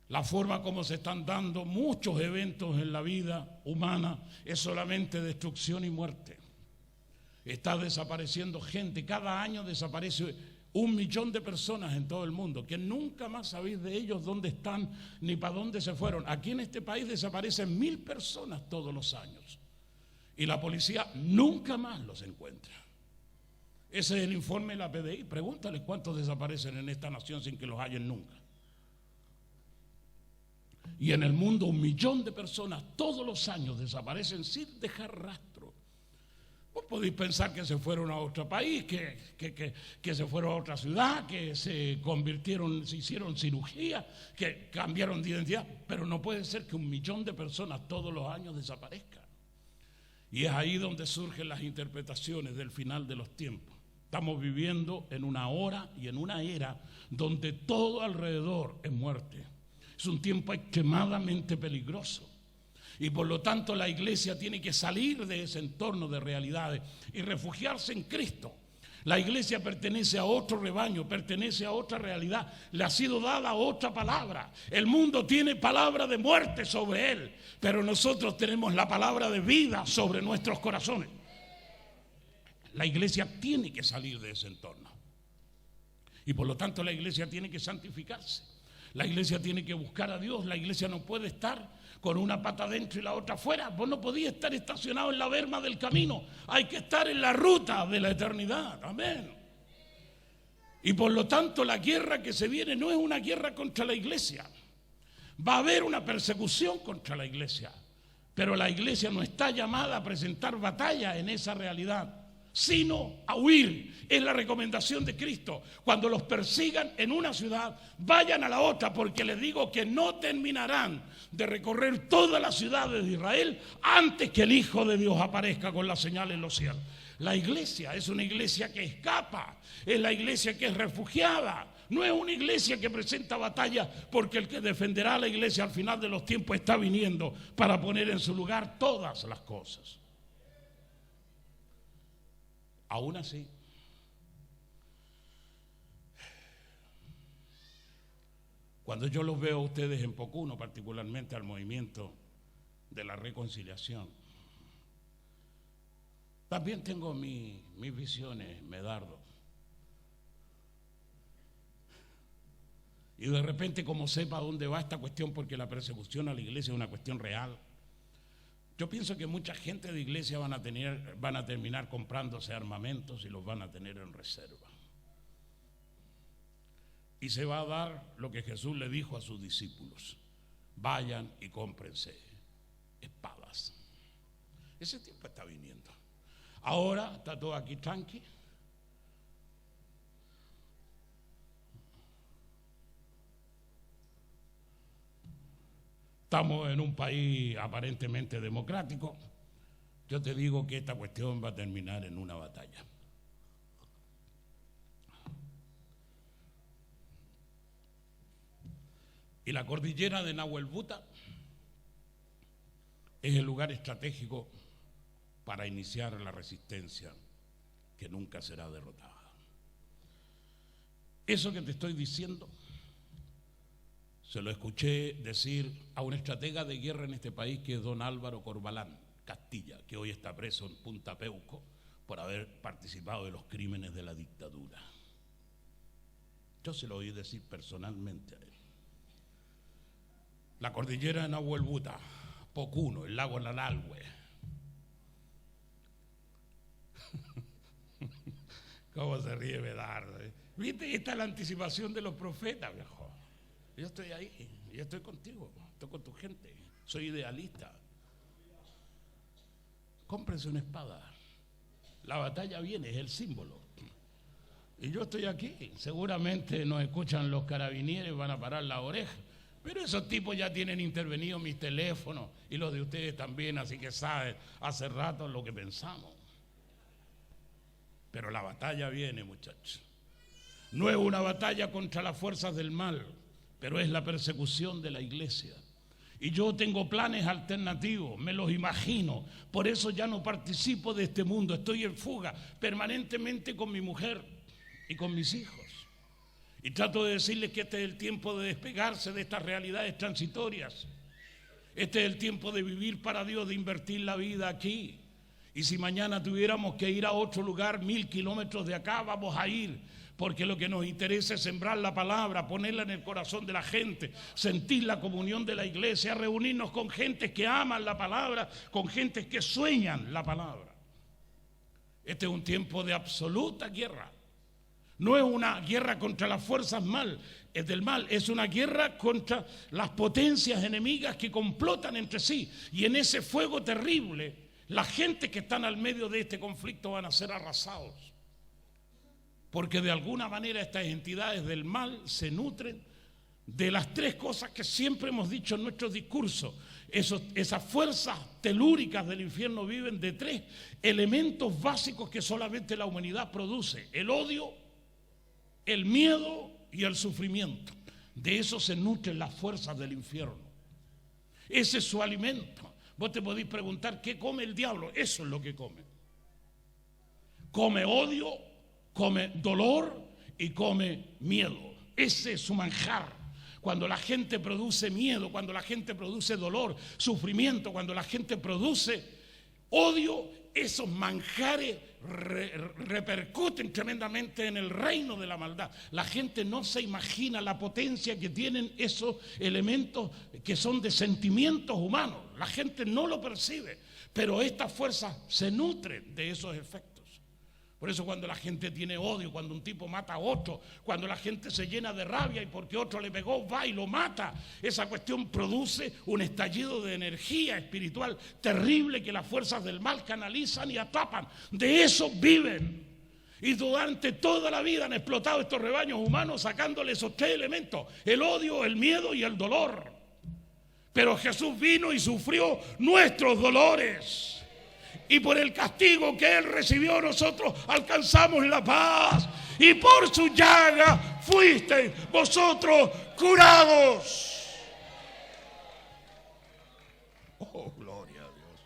La forma como se están dando muchos eventos en la vida humana es solamente destrucción y muerte. Está desapareciendo gente. Cada año desaparece 1 millón de personas en todo el mundo, que nunca más sabéis de ellos dónde están ni para dónde se fueron. Aquí en este país desaparecen 1.000 personas todos los años. Y la policía nunca más los encuentra. Ese es el informe de la PDI. Pregúntales cuántos desaparecen en esta nación sin que los hallen nunca. Y en el mundo 1 millón de personas todos los años desaparecen sin dejar rastro. Vos podéis pensar que se fueron a otro país, que se fueron a otra ciudad, que se convirtieron, se hicieron cirugía, que cambiaron de identidad, pero no puede ser que 1 millón de personas todos los años desaparezcan. Y es ahí donde surgen las interpretaciones del final de los tiempos. Estamos viviendo en una hora y en una era donde todo alrededor es muerte. Es un tiempo extremadamente peligroso. Y por lo tanto la iglesia tiene que salir de ese entorno de realidades y refugiarse en Cristo. La iglesia pertenece a otro rebaño, pertenece a otra realidad, le ha sido dada otra palabra. El mundo tiene palabra de muerte sobre él, pero nosotros tenemos la palabra de vida sobre nuestros corazones. La iglesia tiene que salir de ese entorno. Y por lo tanto la iglesia tiene que santificarse. La iglesia tiene que buscar a Dios. La iglesia no puede estar con una pata dentro y la otra afuera. Vos no podías estar estacionado en la berma del camino. Hay que estar en la ruta de la eternidad. Amén. Y por lo tanto la guerra que se viene no es una guerra contra la iglesia. Va a haber una persecución contra la iglesia. Pero la iglesia no está llamada a presentar batalla en esa realidad. sino a huir. Es la recomendación de Cristo. Cuando los persigan en una ciudad, vayan a la otra, porque les digo que no terminarán de recorrer todas las ciudades de Israel antes que el Hijo de Dios aparezca con la señal en los cielos. La iglesia es una iglesia que escapa, es la iglesia que es refugiada, no es una iglesia que presenta batalla, porque el que defenderá a la iglesia al final de los tiempos está viniendo para poner en su lugar todas las cosas. Aún así, cuando yo los veo a ustedes en Pocuno, particularmente al movimiento de la reconciliación, también tengo mis visiones, Medardo. Y de repente, como sepa dónde va esta cuestión, porque la persecución a la iglesia es una cuestión real, yo pienso que mucha gente de iglesia van a terminar comprándose armamentos y los van a tener en reserva. Y se va a dar lo que Jesús le dijo a sus discípulos: vayan y cómprense espadas. Ese tiempo está viniendo. Ahora está todo aquí tranqui. Estamos en un país aparentemente democrático. Yo te digo que esta cuestión va a terminar en una batalla. Y la cordillera de Nahuelbuta es el lugar estratégico para iniciar la resistencia que nunca será derrotada. Eso que te estoy diciendo se lo escuché decir a un estratega de guerra en este país, que es don Álvaro Corbalán Castilla, que hoy está preso en Punta Peuco por haber participado de los crímenes de la dictadura. Yo se lo oí decir personalmente a él. La cordillera de Nahuelbuta, Pocuno, el lago Nalalhue. ¿Cómo se ríe Medardo? ¿Viste? Esta es la anticipación de los profetas, viejo. Yo estoy ahí, yo estoy contigo, estoy con tu gente, soy idealista. Cómprense una espada. La batalla viene, es el símbolo. Y yo estoy aquí. Seguramente nos escuchan los carabineros, van a parar la oreja. Pero esos tipos ya tienen intervenido mis teléfonos y los de ustedes también, así que saben hace rato lo que pensamos. Pero la batalla viene, muchachos. No es una batalla contra las fuerzas del mal, pero es la persecución de la iglesia. Y yo tengo planes alternativos, me los imagino. Por eso ya no participo de este mundo, estoy en fuga permanentemente con mi mujer y con mis hijos. Y trato de decirles que este es el tiempo de despegarse de estas realidades transitorias. Este es el tiempo de vivir para Dios, de invertir la vida aquí. Y si mañana tuviéramos que ir a otro lugar, 1000 kilómetros de acá, vamos a ir. Porque lo que nos interesa es sembrar la palabra, ponerla en el corazón de la gente, sentir la comunión de la iglesia, reunirnos con gente que aman la palabra, con gente que sueñan la palabra. Este es un tiempo de absoluta guerra. No es una guerra contra las fuerzas del mal, es una guerra contra las potencias enemigas que complotan entre sí. Y en ese fuego terrible, la gente que están al medio de este conflicto van a ser arrasados. Porque de alguna manera estas entidades del mal se nutren de las tres cosas que siempre hemos dicho en nuestros discursos. Esas fuerzas telúricas del infierno viven de tres elementos básicos que solamente la humanidad produce: el odio, el miedo y el sufrimiento. De eso se nutren las fuerzas del infierno. Ese es su alimento. Vos te podéis preguntar, ¿qué come el diablo? Eso es lo que come. Come odio, come dolor y come miedo. Ese es su manjar. Cuando la gente produce miedo, cuando la gente produce dolor, sufrimiento, cuando la gente produce odio, esos manjares repercuten tremendamente en el reino de la maldad. La gente no se imagina la potencia que tienen esos elementos que son de sentimientos humanos. La gente no lo percibe, pero estas fuerzas se nutren de esos efectos. Por eso cuando la gente tiene odio, cuando un tipo mata a otro, cuando la gente se llena de rabia y porque otro le pegó, va y lo mata, esa cuestión produce un estallido de energía espiritual terrible que las fuerzas del mal canalizan y atrapan. De eso viven. Y durante toda la vida han explotado estos rebaños humanos sacándole esos tres elementos: el odio, el miedo y el dolor. Pero Jesús vino y sufrió nuestros dolores. Y por el castigo que Él recibió, nosotros alcanzamos la paz. Y por su llaga fuisteis vosotros curados. Oh, gloria a Dios.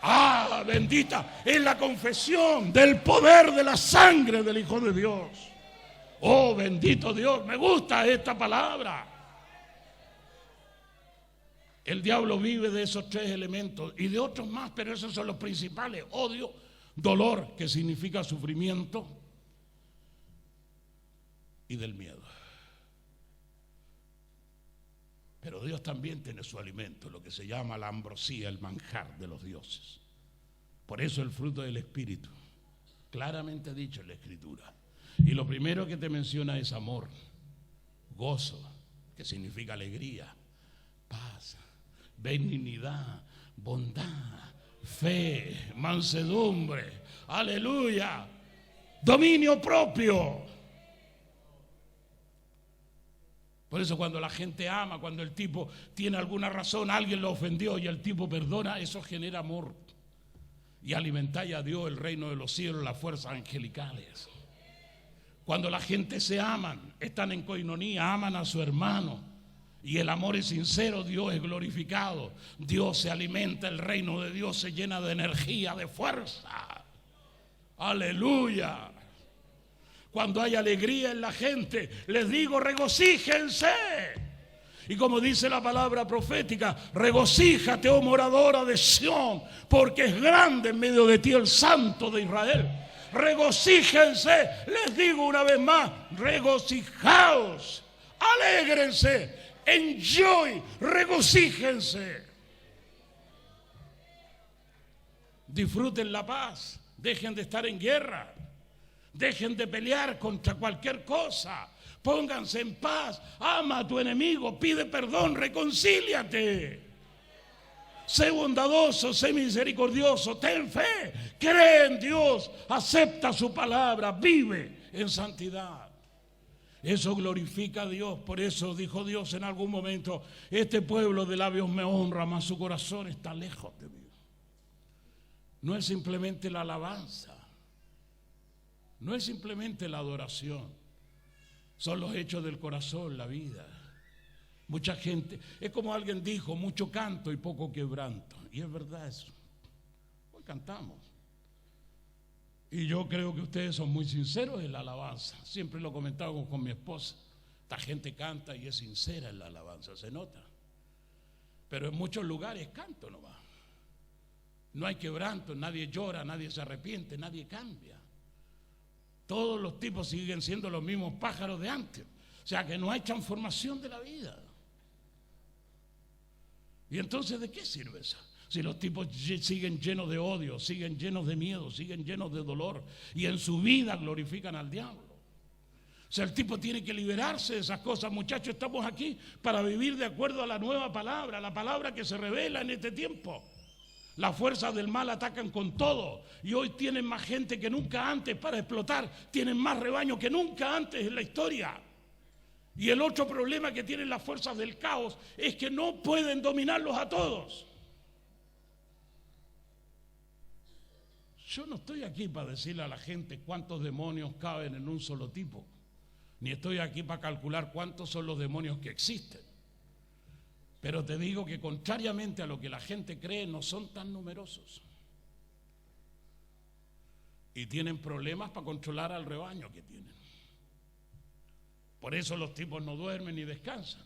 Ah, bendita es la confesión del poder de la sangre del Hijo de Dios. Oh, bendito Dios, me gusta esta palabra. El diablo vive de esos tres elementos y de otros más, pero esos son los principales: odio, dolor, que significa sufrimiento, y del miedo. Pero Dios también tiene su alimento, lo que se llama la ambrosía, el manjar de los dioses. Por eso el fruto del Espíritu, claramente dicho en la Escritura. Y lo primero que te menciona es amor, gozo, que significa alegría, paz, benignidad, bondad, fe, mansedumbre, aleluya, dominio propio. Por eso cuando la gente ama, cuando el tipo tiene alguna razón, alguien lo ofendió y el tipo perdona, eso genera amor. Y alimentáis a Dios, el reino de los cielos, las fuerzas angelicales. Cuando la gente se aman, están en coinonía, aman a su hermano. Y el amor es sincero, Dios es glorificado, Dios se alimenta, el reino de Dios se llena de energía, de fuerza. Aleluya. Cuando hay alegría en la gente, les digo, regocíjense. Y como dice la palabra profética, regocíjate, oh moradora de Sión, porque es grande en medio de ti el Santo de Israel. Regocíjense, les digo una vez más, regocijaos, alégrense. Enjoy, regocíjense. Disfruten la paz, dejen de estar en guerra, dejen de pelear contra cualquier cosa, pónganse en paz, ama a tu enemigo, pide perdón, reconcíliate. Sé bondadoso, sé misericordioso, ten fe, cree en Dios, acepta su palabra, vive en santidad. Eso glorifica a Dios. Por eso dijo Dios en algún momento: este pueblo de labios me honra, mas su corazón está lejos de mí. No es simplemente la alabanza, no es simplemente la adoración, son los hechos del corazón, la vida. Mucha gente, es como alguien dijo, mucho canto y poco quebranto. Y es verdad eso. Hoy cantamos. Y yo creo que ustedes son muy sinceros en la alabanza. Siempre lo comentaba con mi esposa. Esta gente canta y es sincera en la alabanza, se nota. Pero en muchos lugares canto nomás. No hay quebranto, nadie llora, nadie se arrepiente, nadie cambia. Todos los tipos siguen siendo los mismos pájaros de antes. O sea que no hay transformación de la vida. ¿Y entonces de qué sirve eso? Si los tipos siguen llenos de odio, siguen llenos de miedo, siguen llenos de dolor y en su vida glorifican al diablo. O sea, el tipo tiene que liberarse de esas cosas. Muchachos, estamos aquí para vivir de acuerdo a la nueva palabra, la palabra que se revela en este tiempo. Las fuerzas del mal atacan con todo y hoy tienen más gente que nunca antes para explotar, tienen más rebaño que nunca antes en la historia. Y el otro problema que tienen las fuerzas del caos es que no pueden dominarlos a todos. Yo no estoy aquí para decirle a la gente cuántos demonios caben en un solo tipo, ni estoy aquí para calcular cuántos son los demonios que existen. Pero te digo que contrariamente a lo que la gente cree, no son tan numerosos. Y tienen problemas para controlar al rebaño que tienen. Por eso los tipos no duermen ni descansan,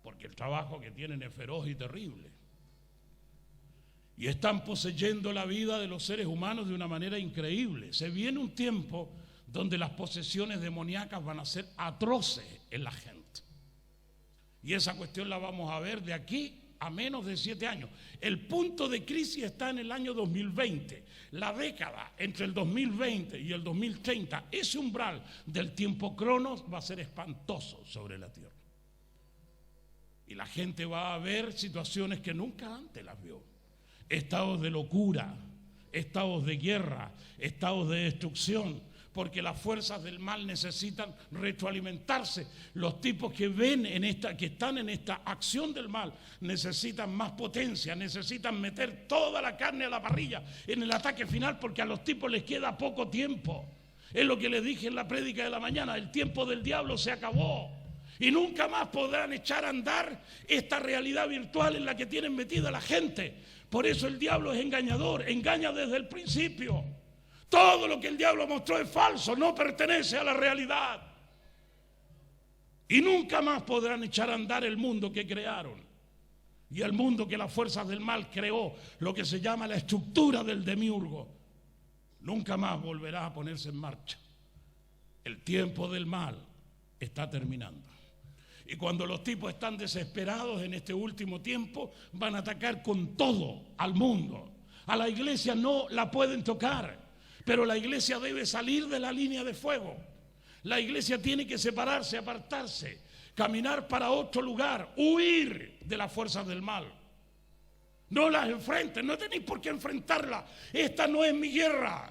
porque el trabajo que tienen es feroz y terrible. Y están poseyendo la vida de los seres humanos de una manera increíble. Se viene un tiempo donde las posesiones demoníacas van a ser atroces en la gente. Y esa cuestión la vamos a ver de aquí a menos de 7 años. El punto de crisis está en el año 2020. La década entre el 2020 y el 2030, ese umbral del tiempo cronos va a ser espantoso sobre la tierra. Y la gente va a ver situaciones que nunca antes las vio. Estados de locura, estados de guerra, estados de destrucción, porque las fuerzas del mal necesitan retroalimentarse. Los tipos que ven que están en esta acción del mal necesitan más potencia, necesitan meter toda la carne a la parrilla en el ataque final, porque a los tipos les queda poco tiempo. Es lo que les dije en la prédica de la mañana: el tiempo del diablo se acabó y nunca más podrán echar a andar esta realidad virtual en la que tienen metida la gente. Por eso el diablo es engañador, engaña desde el principio. Todo lo que el diablo mostró es falso, no pertenece a la realidad. Y nunca más podrán echar a andar el mundo que crearon. Y el mundo que las fuerzas del mal creó, lo que se llama la estructura del demiurgo, nunca más volverá a ponerse en marcha. El tiempo del mal está terminando. Y cuando los tipos están desesperados en este último tiempo, van a atacar con todo al mundo. A la iglesia no la pueden tocar. Pero la iglesia debe salir de la línea de fuego. La iglesia tiene que separarse, apartarse, caminar para otro lugar, huir de las fuerzas del mal. No las enfrenten, no tenéis por qué enfrentarla. Esta no es mi guerra.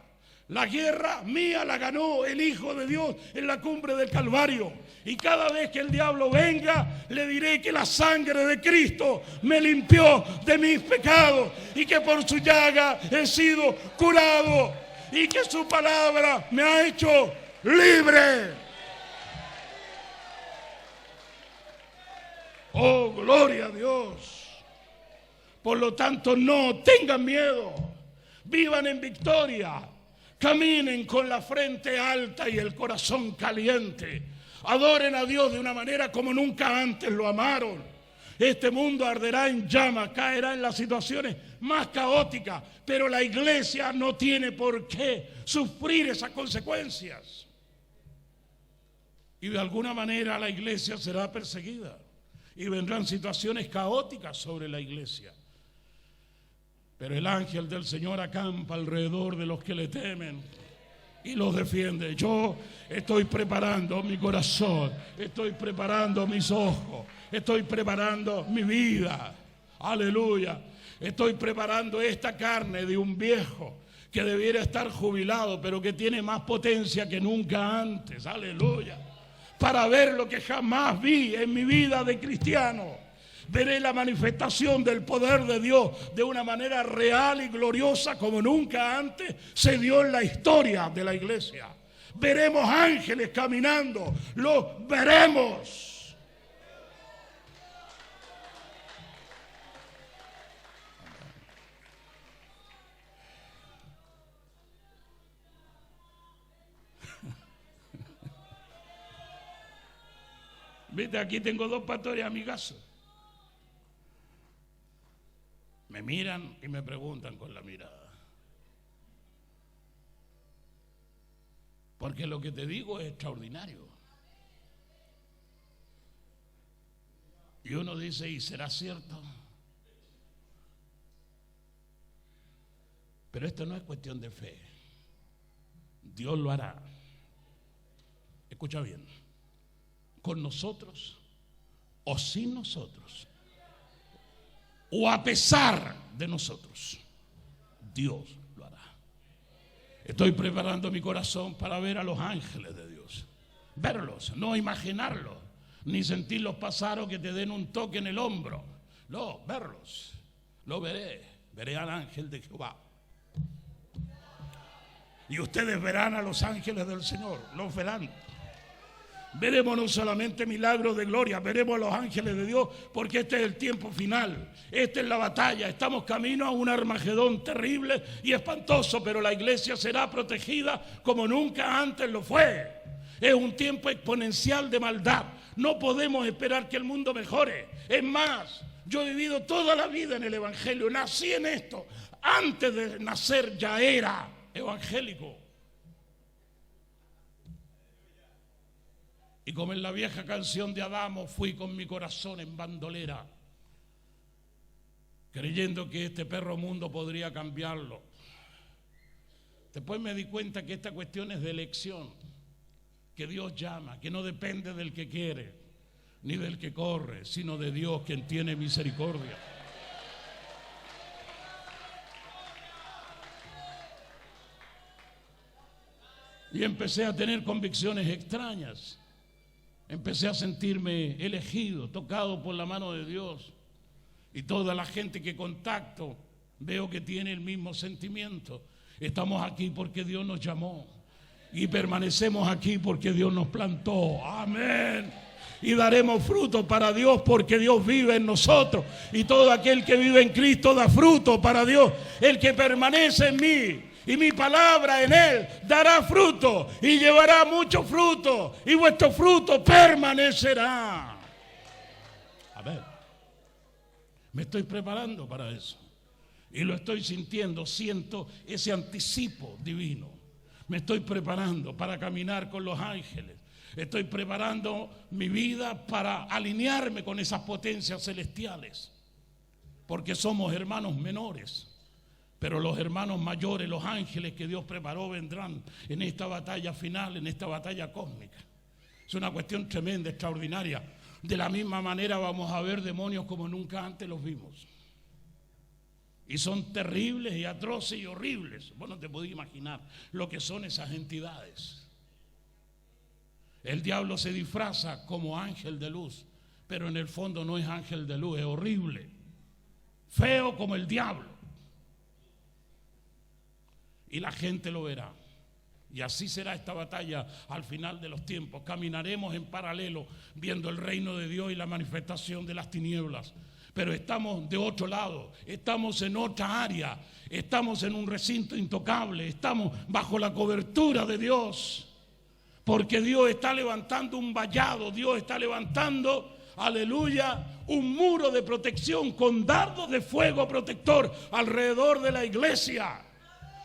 La guerra mía la ganó el Hijo de Dios en la cumbre del Calvario. Y cada vez que el diablo venga, le diré que la sangre de Cristo me limpió de mis pecados y que por su llaga he sido curado. Y que su palabra me ha hecho libre. Oh, gloria a Dios. Por lo tanto, no tengan miedo. Vivan en victoria. Caminen con la frente alta y el corazón caliente. Adoren a Dios de una manera como nunca antes lo amaron. Este mundo arderá en llamas, caerá en las situaciones más caóticas, pero la iglesia no tiene por qué sufrir esas consecuencias. Y de alguna manera la iglesia será perseguida y vendrán situaciones caóticas sobre la iglesia. Pero el ángel del Señor acampa alrededor de los que le temen y los defiende. Yo estoy preparando mi corazón, estoy preparando mis ojos, estoy preparando mi vida. Aleluya. Estoy preparando esta carne de un viejo que debiera estar jubilado, pero que tiene más potencia que nunca antes. Aleluya. Para ver lo que jamás vi en mi vida de cristiano. Veré la manifestación del poder de Dios de una manera real y gloriosa como nunca antes se dio en la historia de la iglesia. Veremos ángeles caminando, los veremos. Viste, aquí tengo dos pastores amigazos. Me miran y me preguntan con la mirada. Porque lo que te digo es extraordinario. Y uno dice, ¿y será cierto? Pero esto no es cuestión de fe. Dios lo hará. Escucha bien. Con nosotros o sin nosotros. O a pesar de nosotros, Dios lo hará. Estoy preparando mi corazón para ver a los ángeles de Dios. Verlos, no imaginarlos, ni sentirlos pasar o que te den un toque en el hombro. No, verlos. Lo veré. Veré al ángel de Jehová. Y ustedes verán a los ángeles del Señor. Los verán. Veremos no solamente milagros de gloria, veremos a los ángeles de Dios, porque este es el tiempo final, esta es la batalla, estamos camino a un Armagedón terrible y espantoso, pero la iglesia será protegida como nunca antes lo fue. Es un tiempo exponencial de maldad, no podemos esperar que el mundo mejore. Es más, yo he vivido toda la vida en el evangelio, nací en esto, antes de nacer ya era evangélico. Y como en la vieja canción de Adamo, fui con mi corazón en bandolera. creyendo que este perro mundo podría cambiarlo. Después me di cuenta que esta cuestión es de elección, que Dios llama, que no depende del que quiere, ni del que corre, sino de Dios, quien tiene misericordia. Y empecé a tener convicciones extrañas. Empecé a sentirme elegido, tocado por la mano de Dios. Y toda la gente que contacto veo que tiene el mismo sentimiento. Estamos aquí porque Dios nos llamó. Y permanecemos aquí porque Dios nos plantó. Amén. Y daremos fruto para Dios porque Dios vive en nosotros. Y todo aquel que vive en Cristo da fruto para Dios. El que permanece en mí y mi palabra en él dará fruto y llevará mucho fruto. Y vuestro fruto permanecerá. A ver, me estoy preparando para eso. Y lo estoy sintiendo, siento ese anticipo divino. Me estoy preparando para caminar con los ángeles. Estoy preparando mi vida para alinearme con esas potencias celestiales. Porque somos hermanos menores. Pero los hermanos mayores, los ángeles que Dios preparó, vendrán en esta batalla final, en esta batalla cósmica. Es una cuestión tremenda, extraordinaria. De la misma manera vamos a ver demonios como nunca antes los vimos. Y son terribles y atroces y horribles. Vos no te podés imaginar lo que son esas entidades. El diablo se disfraza como ángel de luz, pero en el fondo no es ángel de luz, es horrible, feo como el diablo. Y la gente lo verá. Y así será esta batalla al final de los tiempos. Caminaremos en paralelo viendo el reino de Dios y la manifestación de las tinieblas. Pero estamos de otro lado, estamos en otra área, estamos en un recinto intocable, estamos bajo la cobertura de Dios. Porque Dios está levantando un vallado, Dios está levantando, aleluya, un muro de protección con dardos de fuego protector alrededor de la iglesia.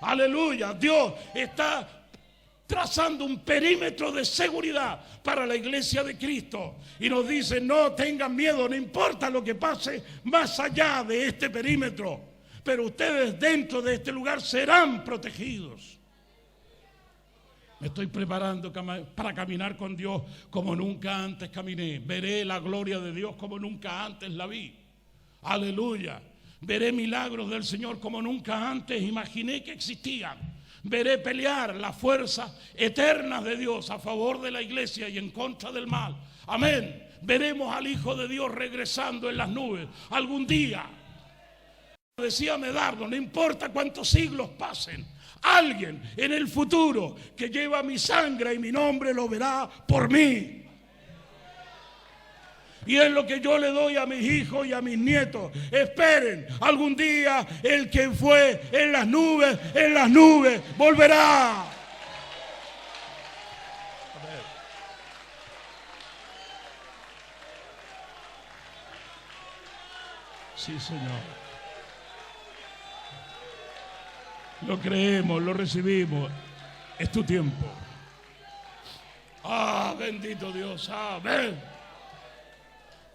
Aleluya, Dios está trazando un perímetro de seguridad para la iglesia de Cristo. Y nos dice, no tengan miedo, no importa lo que pase más allá de este perímetro, pero ustedes dentro de este lugar serán protegidos. Me estoy preparando para caminar con Dios como nunca antes caminé. Veré la gloria de Dios como nunca antes la vi. Aleluya. Veré milagros del Señor como nunca antes imaginé que existían. Veré pelear las fuerzas eternas de Dios a favor de la iglesia y en contra del mal. Amén. Veremos al Hijo de Dios regresando en las nubes algún día. Decía Medardo, no importa cuántos siglos pasen, alguien en el futuro que lleva mi sangre y mi nombre lo verá por mí. Y es lo que yo le doy a mis hijos y a mis nietos. Esperen, algún día el que fue en las nubes volverá. Sí, Señor. Lo creemos, lo recibimos. Es tu tiempo. Ah, bendito Dios. Amén.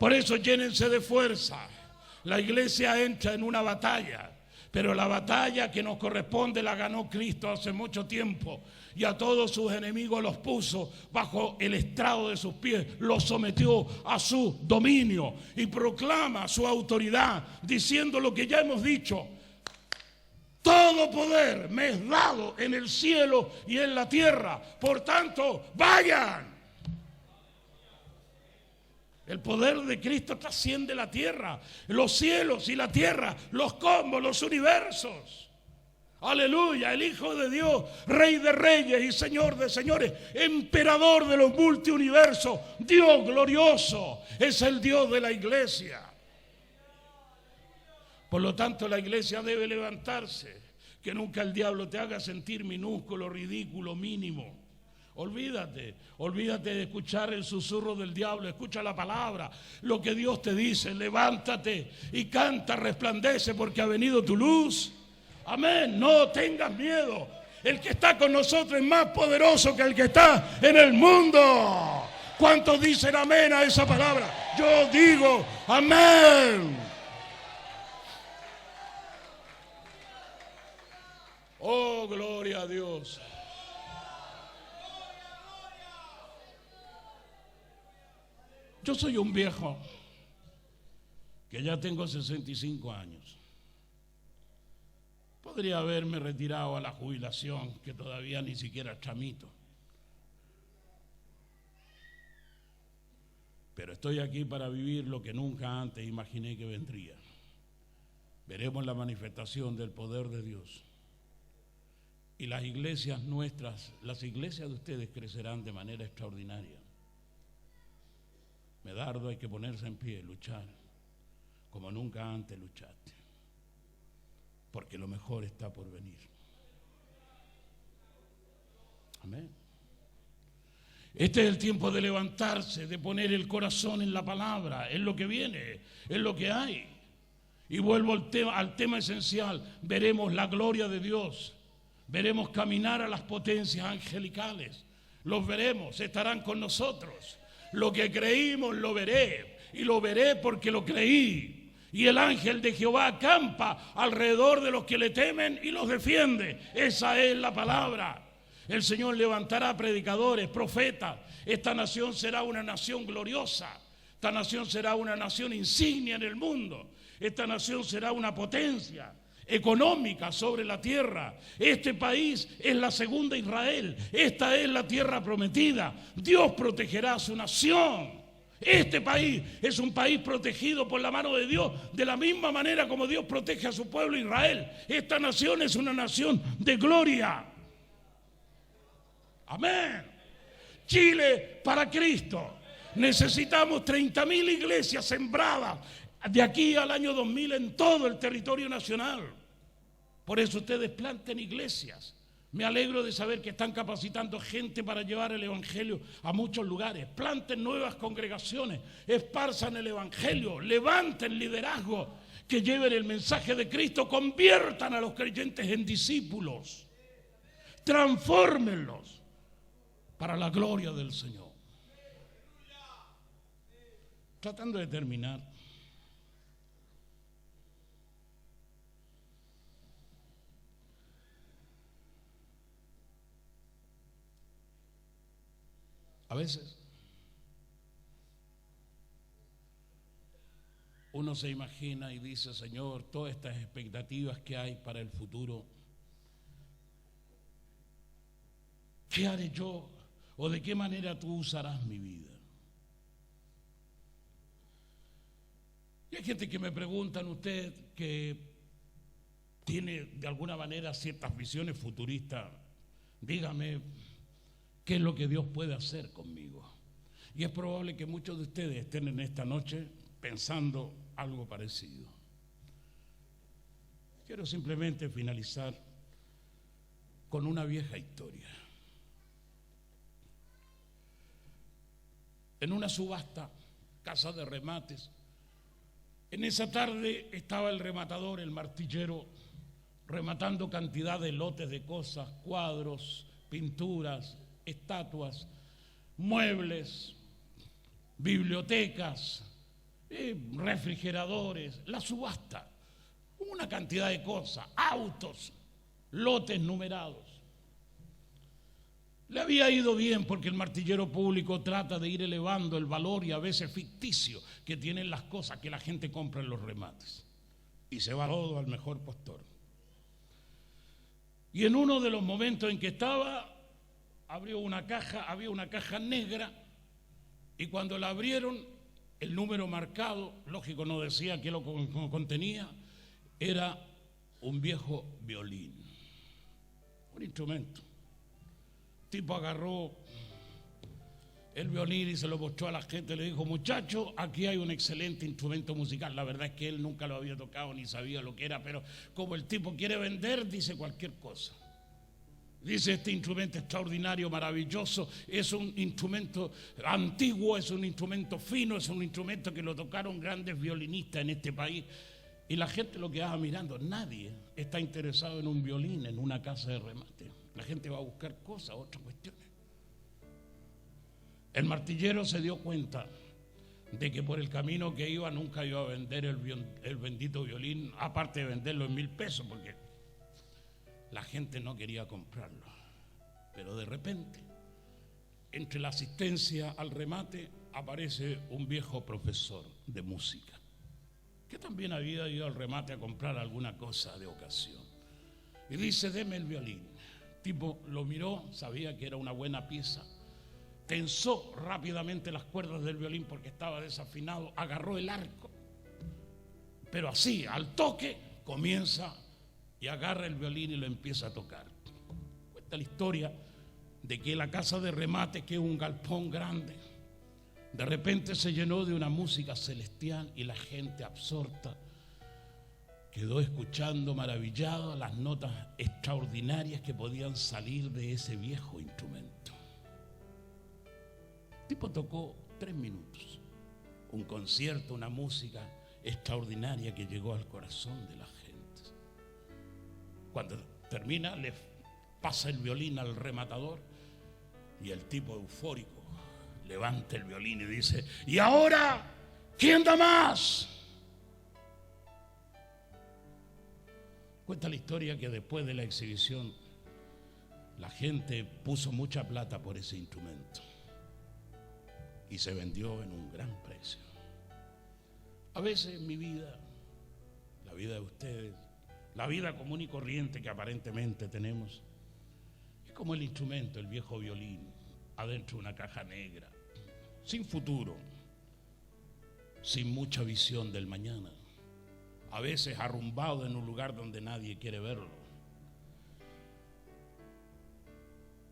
Por eso llénense de fuerza. La iglesia entra en una batalla, pero la batalla que nos corresponde la ganó Cristo hace mucho tiempo y a todos sus enemigos los puso bajo el estrado de sus pies, los sometió a su dominio y proclama su autoridad diciendo lo que ya hemos dicho. Todo poder me es dado en el cielo y en la tierra, por tanto, vayan. El poder de Cristo trasciende la tierra, los cielos y la tierra, los cosmos, los universos. Aleluya, el Hijo de Dios, Rey de reyes y Señor de señores, Emperador de los multiuniversos, Dios glorioso, es el Dios de la iglesia. Por lo tanto, la iglesia debe levantarse, que nunca el diablo te haga sentir minúsculo, ridículo, mínimo. Olvídate de escuchar el susurro del diablo, escucha la palabra, lo que Dios te dice, levántate y canta, resplandece porque ha venido tu luz. Amén, no tengas miedo, el que está con nosotros es más poderoso que el que está en el mundo. ¿Cuántos dicen amén a esa palabra? Yo digo amén. Oh, gloria a Dios. Yo soy un viejo que ya tengo 65 años. Podría haberme retirado a la jubilación, que todavía ni siquiera tramito. Pero estoy aquí para vivir lo que nunca antes imaginé que vendría. Veremos la manifestación del poder de Dios. Y las iglesias nuestras, las iglesias de ustedes crecerán de manera extraordinaria. Medardo, hay que ponerse en pie, luchar como nunca antes luchaste, porque lo mejor está por venir. Amén. Este es el tiempo de levantarse, de poner el corazón en la palabra, en lo que viene, en lo que hay. Y vuelvo al tema esencial. Veremos la gloria de Dios, veremos caminar a las potencias angelicales, los veremos, estarán con nosotros. Lo que creímos lo veré, y lo veré porque lo creí. Y el ángel de Jehová acampa alrededor de los que le temen y los defiende. Esa es la palabra. El Señor levantará predicadores, profetas. Esta nación será una nación gloriosa. Esta nación será una nación insignia en el mundo. Esta nación será una potencia económica sobre la tierra. Este país es la segunda Israel. Esta es la tierra prometida. Dios protegerá a su nación. Este país es un país protegido por la mano de Dios, de la misma manera como Dios protege a su pueblo Israel. Esta nación es una nación de gloria. Amén. Chile para Cristo. Necesitamos 30.000 iglesias sembradas de aquí al año 2000 en todo el territorio nacional. Por eso ustedes planten iglesias. Me alegro de saber que están capacitando gente para llevar el evangelio a muchos lugares. Planten nuevas congregaciones, esparzan el evangelio, levanten liderazgo que lleven el mensaje de Cristo, conviertan a los creyentes en discípulos, transfórmenlos para la gloria del Señor. Tratando de terminar. A veces uno se imagina y dice, Señor, todas estas expectativas que hay para el futuro, ¿qué haré yo? ¿O de qué manera tú usarás mi vida? Y hay gente que me preguntan, usted que tiene de alguna manera ciertas visiones futuristas, dígame, ¿qué es lo que Dios puede hacer conmigo? Y es probable que muchos de ustedes estén en esta noche pensando algo parecido. Quiero simplemente finalizar con una vieja historia. En una subasta, casa de remates, en esa tarde estaba el rematador, el martillero, rematando cantidad de lotes de cosas, cuadros, pinturas, estatuas, muebles, bibliotecas, refrigeradores, la subasta, una cantidad de cosas, autos, lotes numerados. Le había ido bien porque el martillero público trata de ir elevando el valor y a veces ficticio que tienen las cosas que la gente compra en los remates. Y se va todo al mejor postor. Y en uno de los momentos en que estaba, abrió una caja, había una caja negra, y cuando la abrieron, el número marcado, lógico no decía qué lo contenía, era un viejo violín, un instrumento. El tipo agarró el violín y se lo mostró a la gente, le dijo, muchachos, aquí hay un excelente instrumento musical. La verdad es que él nunca lo había tocado ni sabía lo que era, pero como el tipo quiere vender, dice cualquier cosa. Dice, este instrumento extraordinario, maravilloso, es un instrumento antiguo, es un instrumento fino, es un instrumento que lo tocaron grandes violinistas en este país. Y la gente lo quedaba mirando. Nadie está interesado en un violín en una casa de remate. La gente va a buscar cosas, otras cuestiones. El martillero se dio cuenta de que por el camino que iba nunca iba a vender el bendito violín, aparte de venderlo en 1.000 pesos, porque la gente no quería comprarlo. Pero de repente, entre la asistencia al remate, aparece un viejo profesor de música, que también había ido al remate a comprar alguna cosa de ocasión. Y dice: deme el violín. El tipo lo miró, sabía que era una buena pieza, tensó rápidamente las cuerdas del violín porque estaba desafinado, agarró el arco, pero así, al toque, comienza y agarra el violín y lo empieza a tocar. Cuenta la historia de que la casa de remate, que es un galpón grande, de repente se llenó de una música celestial y la gente absorta quedó escuchando maravillado las notas extraordinarias que podían salir de ese viejo instrumento. El tipo tocó 3 minutos, un concierto, una música extraordinaria que llegó al corazón de la gente. Cuando termina, le pasa el violín al rematador y el tipo eufórico levanta el violín y dice: ¿y ahora quién da más? Cuenta la historia que después de la exhibición la gente puso mucha plata por ese instrumento y se vendió en un gran precio. A veces mi vida, la vida de ustedes, la vida común y corriente que aparentemente tenemos, es como el instrumento, el viejo violín, adentro de una caja negra, sin futuro, sin mucha visión del mañana, a veces arrumbado en un lugar donde nadie quiere verlo.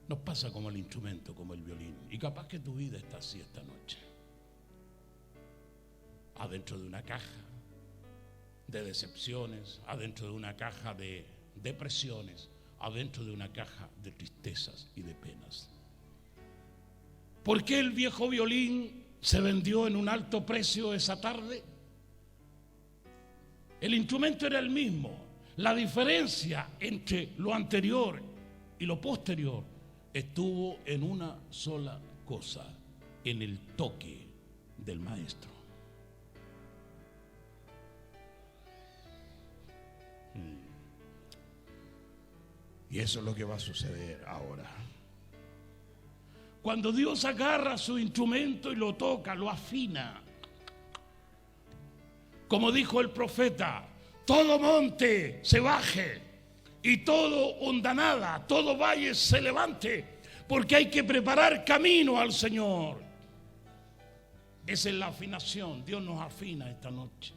Nos pasa como el instrumento, como el violín, y capaz que tu vida está así esta noche, adentro de una caja de decepciones, adentro de una caja de depresiones, adentro de una caja de tristezas y de penas. ¿Por qué el viejo violín se vendió en un alto precio esa tarde? El instrumento era el mismo. La diferencia entre lo anterior y lo posterior estuvo en una sola cosa: en el toque del maestro. Y eso es lo que va a suceder ahora. Cuando Dios agarra su instrumento y lo toca, lo afina. Como dijo el profeta: todo monte se baje y todo hondanada, todo valle se levante, porque hay que preparar camino al Señor. Esa es la afinación. Dios nos afina esta noche.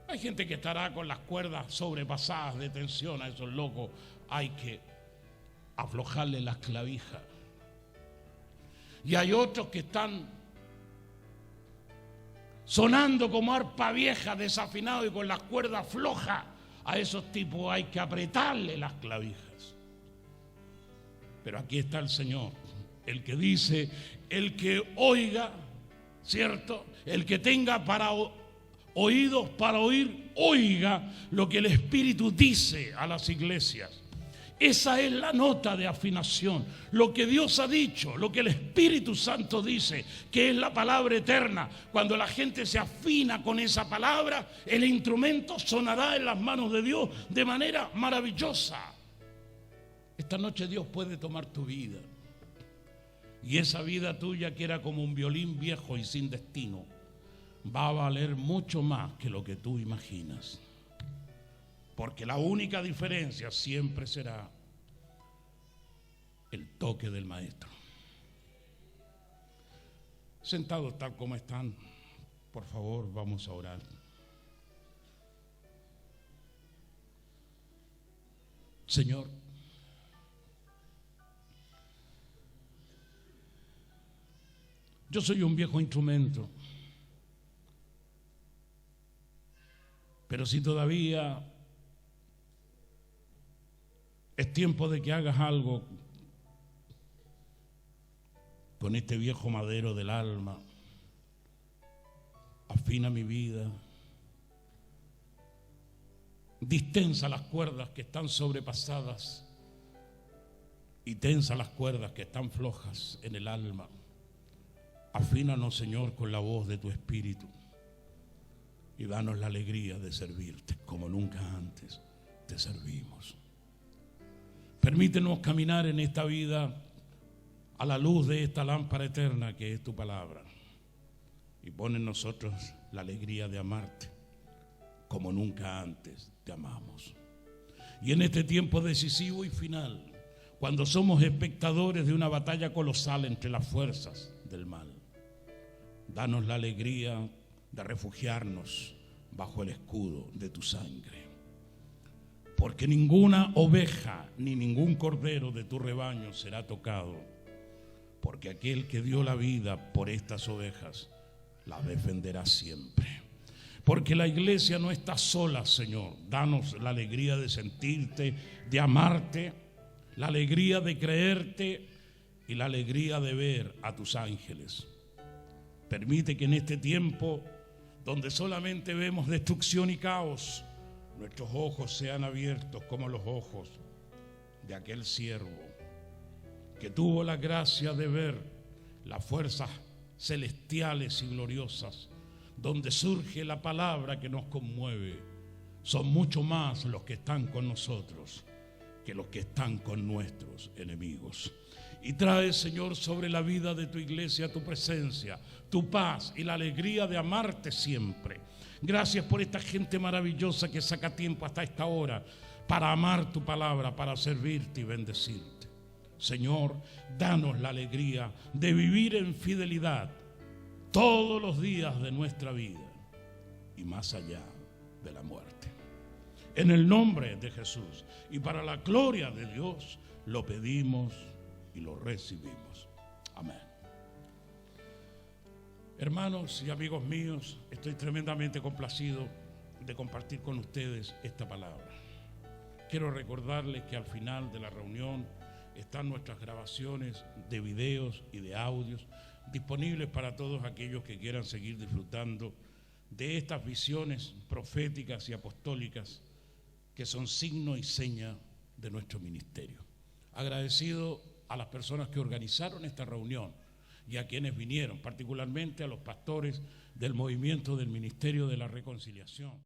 Hay gente que estará con las cuerdas sobrepasadas de tensión. A esos locos hay que aflojarle las clavijas. Y hay otros que están sonando como arpa vieja, desafinado y con las cuerdas flojas. A esos tipos hay que apretarle las clavijas. Pero aquí está el Señor, el que dice: el que oiga, ¿cierto? El que tenga para oídos para oír, oiga lo que el Espíritu dice a las iglesias. Esa es la nota de afinación, lo que Dios ha dicho, lo que el Espíritu Santo dice, que es la palabra eterna. Cuando la gente se afina con esa palabra, el instrumento sonará en las manos de Dios de manera maravillosa. Esta noche Dios puede tomar tu vida, y esa vida tuya, que era como un violín viejo y sin destino, va a valer mucho más que lo que tú imaginas. Porque la única diferencia siempre será el toque del maestro. Sentados tal como están, por favor, vamos a orar. Señor, yo soy un viejo instrumento, pero si todavía es tiempo de que hagas algo con este viejo madero del alma, afina mi vida, distensa las cuerdas que están sobrepasadas y tensa las cuerdas que están flojas en el alma. Afínanos, Señor, con la voz de tu Espíritu y danos la alegría de servirte como nunca antes te servimos. Permítenos caminar en esta vida a la luz de esta lámpara eterna que es tu palabra. Y pon en nosotros la alegría de amarte como nunca antes te amamos. Y en este tiempo decisivo y final, cuando somos espectadores de una batalla colosal entre las fuerzas del mal, danos la alegría de refugiarnos bajo el escudo de tu sangre. Porque ninguna oveja ni ningún cordero de tu rebaño será tocado, porque aquel que dio la vida por estas ovejas la defenderá siempre. Porque la iglesia no está sola, Señor. Danos la alegría de sentirte, de amarte, la alegría de creerte y la alegría de ver a tus ángeles. Permite que en este tiempo, donde solamente vemos destrucción y caos, nuestros ojos sean abiertos como los ojos de aquel siervo que tuvo la gracia de ver las fuerzas celestiales y gloriosas, donde surge la palabra que nos conmueve. Son mucho más los que están con nosotros que los que están con nuestros enemigos. Y trae, Señor, sobre la vida de tu iglesia tu presencia, tu paz y la alegría de amarte siempre. Gracias por esta gente maravillosa que saca tiempo hasta esta hora para amar tu palabra, para servirte y bendecirte. Señor, danos la alegría de vivir en fidelidad todos los días de nuestra vida y más allá de la muerte. En el nombre de Jesús y para la gloria de Dios lo pedimos y lo recibimos. Amén. Hermanos y amigos míos, estoy tremendamente complacido de compartir con ustedes esta palabra. Quiero recordarles que al final de la reunión están nuestras grabaciones de videos y de audios disponibles para todos aquellos que quieran seguir disfrutando de estas visiones proféticas y apostólicas que son signo y seña de nuestro ministerio. Agradecido a las personas que organizaron esta reunión y a quienes vinieron, particularmente a los pastores del movimiento del Ministerio de la Reconciliación.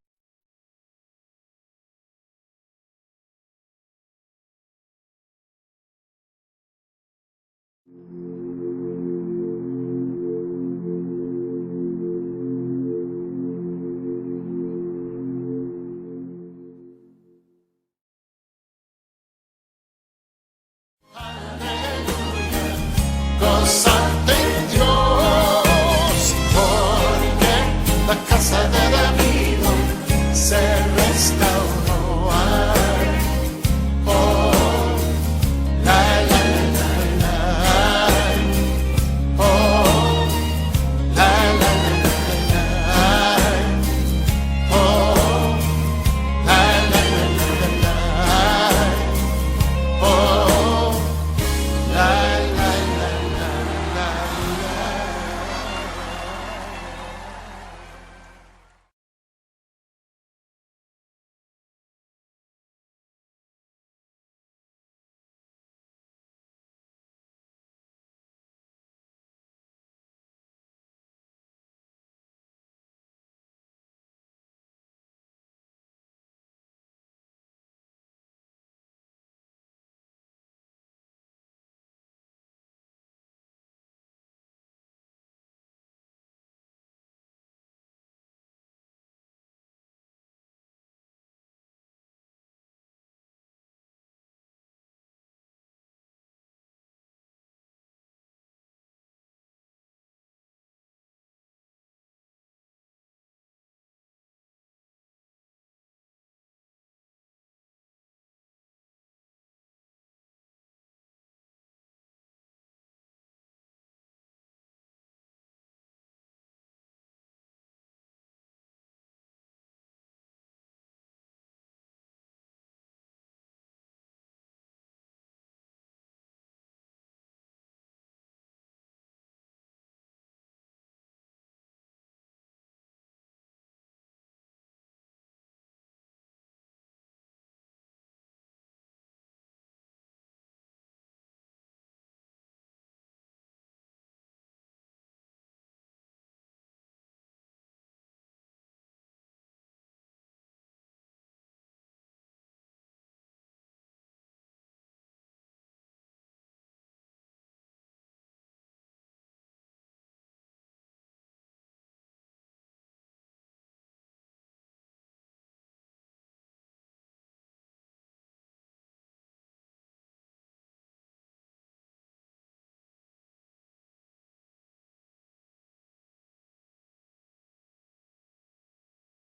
Gozarte en Dios, porque la casa de